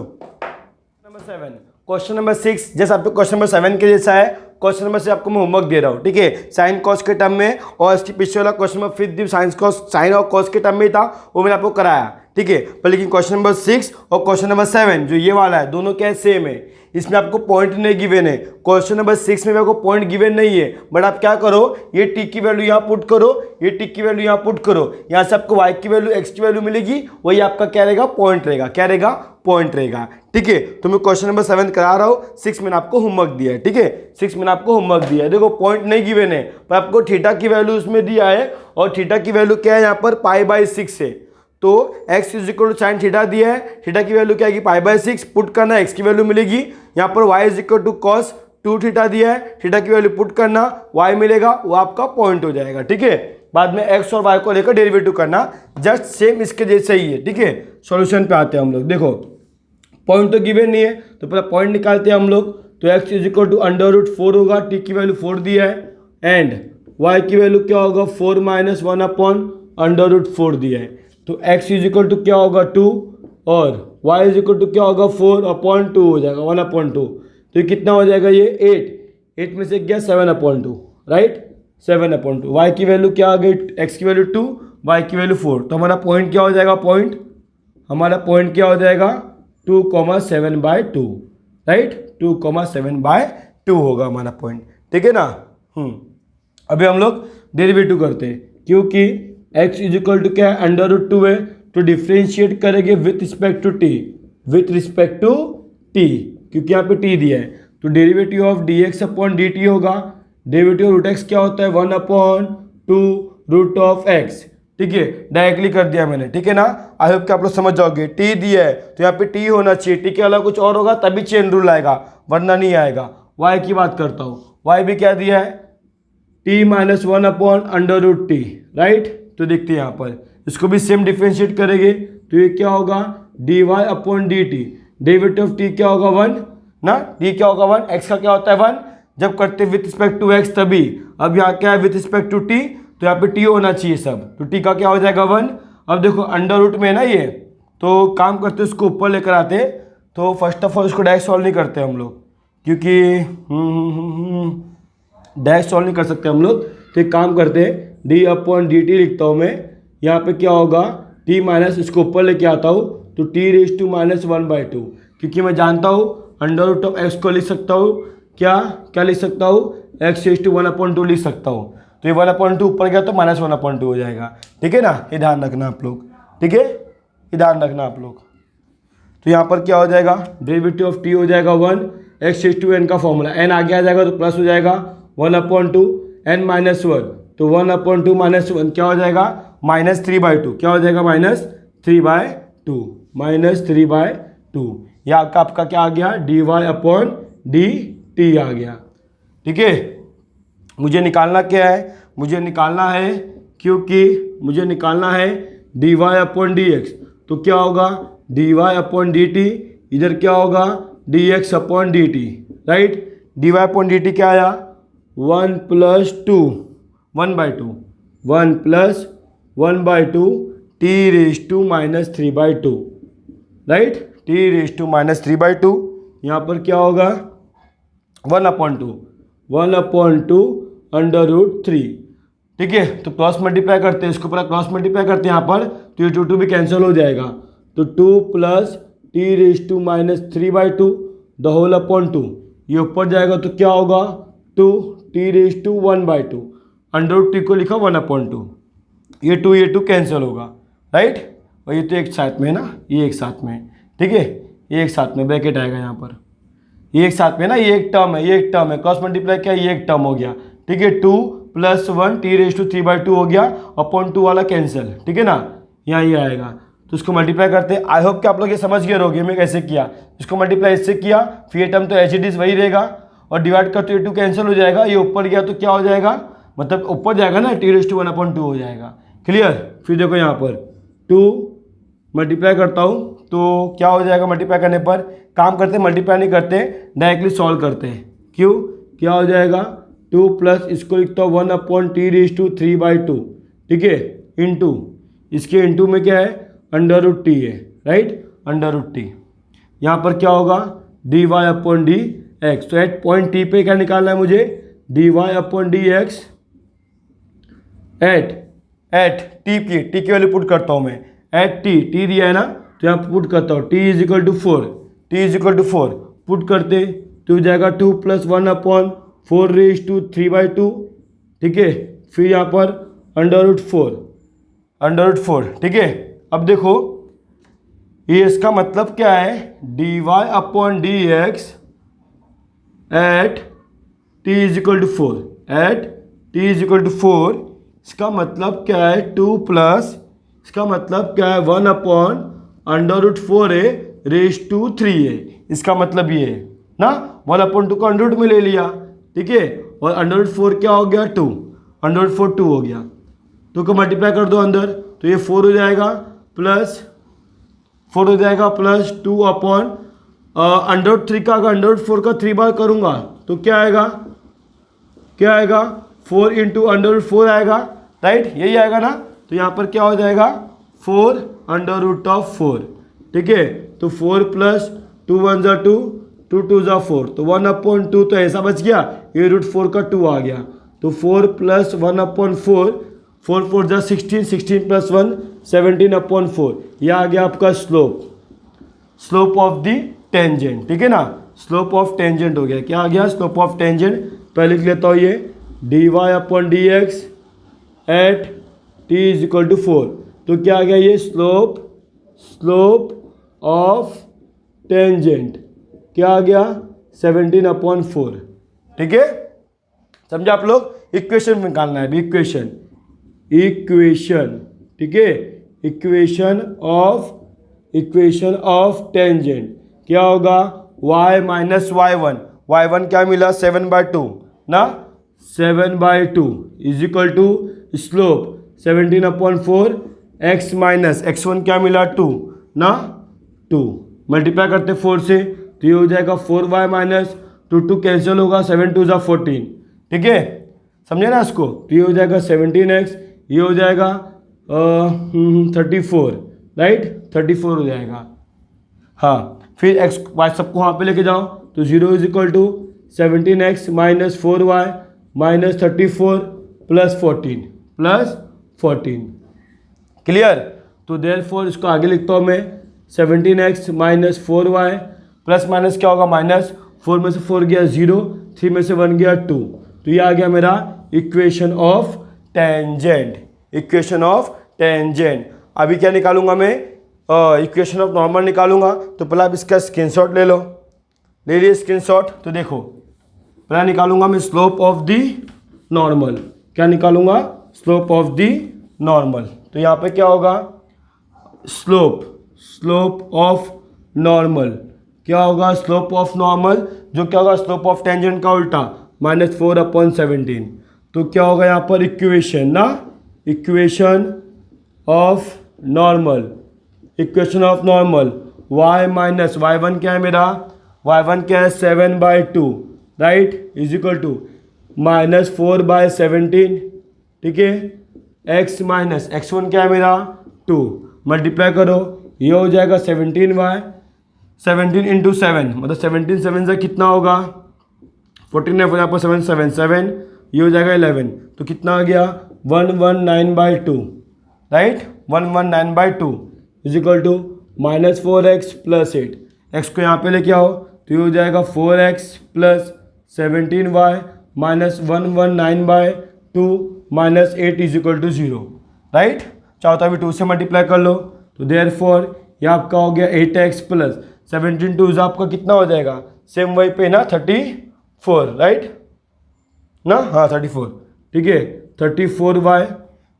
नंबर 7, क्वेश्चन नंबर 6 जैसे आपको क्वेश्चन नंबर 7 के जैसा है, क्वेश्चन नंबर से आपको मैं होमवर्क दे रहा हूँ, ठीक है, साइन कॉस के टर्म में, और इसके पीछे वाला क्वेश्चन नंबर 5 साइन और कॉस के टर्म में था, वो मैंने आपको कराया, ठीक है। पर लेकिन क्वेश्चन नंबर 6 और क्वेश्चन नंबर 7 जो ये वाला है, दोनों क्या सेम है, इसमें आपको पॉइंट नहीं गिवन है। क्वेश्चन नंबर 6 में आपको पॉइंट गिवन नहीं है, बट आप क्या करो, ये टी की वैल्यू यहाँ पुट करो, ये टी की वैल्यू यहाँ पुट करो, यहाँ से आपको वाई की वैल्यू एक्स की वैल्यू मिलेगी, वही आपका क्या रहेगा पॉइंट रहेगा, क्या रहेगा पॉइंट रहेगा, ठीक है। तो मैं क्वेश्चन नंबर 7 करा रहा हूँ, 6 मैंने आपको होमवर्क दिया है, ठीक है, 6 मैंने आपको होमवर्क दिया है। देखो पॉइंट नहीं गिवन है, पर आपको थीटा की वैल्यू उसमें दिया है, और थीटा की वैल्यू क्या है यहाँ पर π/6 है, तो x is equal to sine theta दिया है, थीटा की वैल्यू क्या है π/6, पुट करना x की वैल्यू मिलेगी, यहाँ पर y is equal to cos 2 theta दिया है, थीटा की वैल्यू पुट करना, y मिलेगा, वो आपका पॉइंट हो जाएगा, ठीक है। बाद में x और y को लेकर डेरिवेटिव करना, जस्ट सेम इसके जैसे ही है, ठीक है। सॉल्यूशन पे आते हैं हम लोग, देखो पॉइंट तो गिवन नहीं है, तो पहले पॉइंट निकालते हैं हम लोग, तो x इज इक्वल टू √4 होगा, t की वैल्यू 4 दिया है, एंड y की वैल्यू क्या होगा 4 माइनस 1/√4 दिया है, तो x इज इक्वल टू क्या होगा 2 और y इज इक्वल टू क्या होगा 4/2 हो जाएगा 1/2, तो ये कितना हो जाएगा ये 8 में से गया 7/2, राइट, 7/2। y की वैल्यू क्या आ गई, x की वैल्यू 2, y की वैल्यू 4, तो हमारा पॉइंट क्या हो जाएगा, हमारा पॉइंट क्या हो जाएगा 2,7/2, राइट, 2,7/2 होगा हमारा पॉइंट, ठीक है ना। अभी हम लोग डेरिवेटिव करते हैं, क्योंकि x इज इक्वल टू क्या है √2 है, तो डिफ्रेंशिएट करेंगे विथ रिस्पेक्ट टू t, क्योंकि यहाँ पे t दिया है, तो derivative of dx upon dt होगा, डेरिवेटिव ऑफ √x क्या होता है 1/2√x, ठीक है, डायरेक्टली कर दिया मैंने, ठीक है ना। आई होप कि आप लोग समझ जाओगे, t दिया है तो यहाँ पे t होना चाहिए, t के अलावा कुछ और होगा तभी चेन रूल आएगा, वरना नहीं आएगा। y की बात करता हूँ, y भी क्या दिया है t माइनस 1/√t, राइट, तो देखते हैं यहाँ पर, इसको भी सेम डिफ्रेंशिएट करेंगे, तो ये क्या होगा dy upon dt, derivative of t क्या होगा 1 ना, d क्या होगा 1, x का क्या होता है 1, जब करते विथ रिस्पेक्ट टू x तभी, अब यहाँ क्या है विथ रिस्पेक्ट टू t, तो यहाँ पे t होना चाहिए सब, तो t का क्या हो जाएगा 1। अब देखो अंडर रूट में है ना ये, तो काम करते उसको ऊपर लेकर आते, तो फर्स्ट ऑफ ऑल उसको डायरेक्ट सॉल्व नहीं करते हम लोग, क्योंकि डायरेक्ट सॉल्व नहीं कर सकते हम लोग, तो एक काम करते हैं d अपॉन dt लिखता हूँ मैं, यहाँ पे क्या होगा t माइनस, इसको ऊपर लेके आता हूँ तो t⁻⁻⁴ क्योंकि मैं जानता हूँ √(x) को लिख सकता हूँ क्या लिख सकता हूँ x⁻1/2 लिख सकता हूँ। तो ये 1/2 ऊपर गया तो -1/2 हो जाएगा। ठीक है ना, ये ध्यान रखना आप लोग। ठीक है, ये ध्यान रखना आप लोग। तो यहाँ पर क्या हो जाएगा, डेरिवेटिव ऑफ t हो जाएगा 1, x⁻n का फॉर्मूला n आगे आ जाएगा तो प्लस हो जाएगा 1/2 n - 1, तो 1/2 - 1 क्या हो जाएगा -3/2, क्या हो जाएगा -3/2 यह आपका क्या आ गया dy/dt आ गया। ठीक है, मुझे निकालना क्या है, मुझे निकालना है dy/dx, तो क्या होगा dy/dt, इधर क्या होगा dx/dt, राइट। dy/dt क्या आया 1 + 2 1/2 t⁻3/2, राइट, t⁻3/2। यहाँ पर क्या होगा 1/2 √3। ठीक है, तो क्रॉस मल्टीप्लाई करते हैं, इसको पूरा क्रॉस मल्टीप्लाई करते हैं यहाँ पर, तो ये 2 भी कैंसिल हो जाएगा, तो 2 + t⁻3/2 2, ये ऊपर जाएगा तो क्या होगा 2 t⁻1/2, √t को लिखा 1/2, ये 2 कैंसिल होगा, राइट। और ये तो एक साथ में है ना, ये एक साथ में, ठीक है, ये एक साथ में ब्रैकेट आएगा यहाँ पर, ये एक साथ में ना, ये एक टर्म है, क्रॉस मल्टीप्लाई क्या, ये एक टर्म हो गया। ठीक है, 2 + 1 t⁻3/2 हो गया, /2 वाला कैंसिल। ठीक है ना, यहाँ ये आएगा, तो इसको मल्टीप्लाई करते हैं। आई होप कि आप लोग ये समझ गए होंगे मैं कैसे किया, इसको मल्टीप्लाई इससे किया, फिर ये टर्म तो एच वही रहेगा, और डिवाइड करते हुए 2 कैंसिल हो जाएगा, ये ऊपर गया तो क्या हो जाएगा, मतलब ऊपर जाएगा ना, t⁻1/2 हो जाएगा। क्लियर। फिर देखो यहाँ पर 2 मल्टीप्लाई करता हूँ तो क्या हो जाएगा, मल्टीप्लाई करने पर काम करते मल्टीप्लाई नहीं करते, डायरेक्टली सॉल्व करते हैं। क्यों, क्या हो जाएगा 2 प्लस इसको लिखता हूँ 1/t⁻3/2, ठीक है, इंटू इसके इंटू में क्या है √t है, राइट, √t। यहाँ पर क्या होगा dy/dx, तो एट पॉइंट t पे क्या निकालना है मुझे, dy/dx एट t की वैल्यू पुट करता हूँ मैं, एट t दिया है ना, तो यहाँ पुट करता हूँ t = 4 पुट करते तो हो जाएगा 2 + 1/4⁴, ठीक है, फिर यहाँ पर √4, ठीक है। अब देखो ये इसका मतलब क्या है, dy/dx एट t = 4, इसका मतलब क्या है 2 प्लस, इसका मतलब क्या है 1/√4⁻3 है, इसका मतलब ये है ना, 1/2 को अंडर रूट में ले लिया, ठीक है, और √4 क्या हो गया 2, √4 2 हो गया, 2 को मल्टीप्लाई कर दो अंदर, तो ये 4 हो जाएगा प्लस 2/√3 का, अगर √4 का 3 बार करूँगा तो क्या आएगा 4 × √4 आएगा, राइट, यही आएगा ना। तो यहाँ पर क्या हो जाएगा 4/4, ठीक है, तो 4 + 2 × 1 = 2, 2 × 2 = 4, तो 1/2 तो ऐसा बच गया, ये √4 का 2 आ गया, तो 4 + 1/4, 4 × 4 = 16, 16 + 1 17/4, यह आ गया आपका स्लोप ऑफ द टेंजेंट, ठीक है ना, स्लोप ऑफ टेंजेंट हो गया। क्या आ गया, स्लोप ऑफ टेंजेंट। पहले लिख लेता हूँ ये dy/dx एट t = 4, तो क्या आ गया ये स्लोप ऑफ टेंजेंट, क्या आ गया 17/4, ठीक है, समझे आप लोग। इक्वेशन निकालना है अभी, इक्वेशन, ठीक है, इक्वेशन ऑफ टेंजेंट क्या होगा, y - y1 क्या मिला 7/2 ना, 7/2 = स्लोप 17/4, x1 क्या मिला 2 ना, 2 मल्टीप्लाई करते 4 से, तो ये हो जाएगा 4y - 2 कैंसिल होगा, 7 × 2 = 14, ठीक है, समझे ना इसको। तो ये हो जाएगा 17x, ये हो जाएगा 34, राइट, 34 हो जाएगा। हाँ, फिर x y सबको वहाँ पे लेके जाओ, तो 0 = 17x - 4y - 34 + 14, क्लियर। तो देयरफॉर इसको आगे लिखता हूँ मैं 17x minus 4y plus minus क्या होगा माइनस, 4 में से 4 गया 0, 3 में से 1 गया 2, तो ये आ गया मेरा equation of tangent, equation of tangent. अभी क्या निकालूंगा मैं, इक्वेशन ऑफ नॉर्मल निकालूंगा। तो पहले आप इसका स्क्रीनशॉट ले लो, ले लिए स्क्रीनशॉट। तो देखो पहला निकालूंगा मैं स्लोप ऑफ दी नॉर्मल, क्या निकालूंगा, स्लोप ऑफ दी नॉर्मल। तो यहाँ पे क्या होगा, स्लोप ऑफ नॉर्मल, क्या होगा, स्लोप ऑफ नॉर्मल, जो क्या होगा स्लोप ऑफ टेंजेंट का उल्टा, -4/17। तो क्या होगा यहाँ पर इक्वेशन ना, equation of normal, equation of normal y minus y1 क्या है मेरा, y1 क्या है 7/2 राइट, इज इक्वल टू -4/17, ठीक है, x माइनस x1 क्या है मेरा 2, मल्टीप्लाई करो, ये हो जाएगा 17y, 17 इंटू 7 मतलब 17 7 से कितना होगा 14 है, यहाँ पर 7 7 7, ये हो जाएगा 11, तो कितना आ गया 119/2 right, 119/2 is equal to -4x plus 8, x को यहाँ पे लेके आओ तो ये हो जाएगा 4x plus 17y minus 119/2 minus 8 is equal to 0 right. चाहो तो अभी 2 से मल्टीप्लाई कर लो, तो देयरफॉर ये आपका हो गया 8x प्लस 17 2 आपका कितना हो जाएगा, सेम वही पे ना 34 राइट ना, हाँ 34, ठीक है 34y,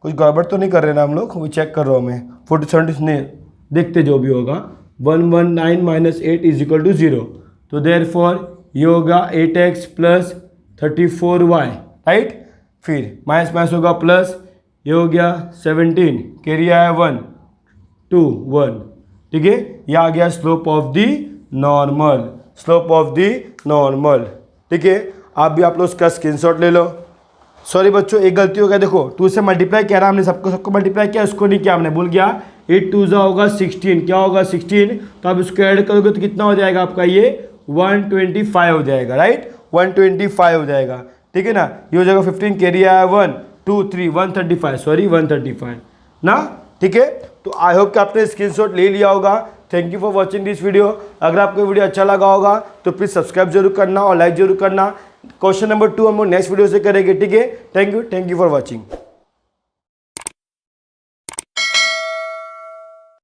कुछ गड़बड़ तो नहीं कर रहे ना हम लोग, वो चेक कर रहा हूँ मैं, 47 नहीं देखते जो भी होगा, 119 माइनस 8 इज इक्वल टू 0, तो देयरफॉर ये होगा 8x प्लस 34y राइट, फिर माइनस माइनस होगा प्लस, ये हो गया 17, कैरी आया 1 2 1, ठीक है, ये आ गया slope of the normal, slope of the normal, ठीक है। आप भी आप लोग उसका स्क्रीनशॉट ले लो। सॉरी बच्चों एक गलती हो गया, देखो 2 से मल्टीप्लाई किया हमने, सबको मल्टीप्लाई किया, उसको नहीं किया हमने, भूल गया, 8 2 होगा 16, क्या होगा 16, तो आप इसको ऐड करोगे तो कितना हो जाएगा आपका, ये 125 हो जाएगा राइट, 125 हो जाएगा, ठीक है ना, ये हो जाएगा 15, कैरी आया 1 2 3 135, सॉरी 135 ना, ठीक है। तो आई होप कि आपने स्क्रीनशॉट ले लिया होगा। Thank you for watching this video. अगर आपको वीडियो अच्छा लगा होगा तो प्लीज़ सब्सक्राइब जरूर करना और लाइक जरूर करना। क्वेश्चन नंबर 2 हम लोग नेक्स्ट वीडियो से करेंगे, ठीक है। Thank you for watching.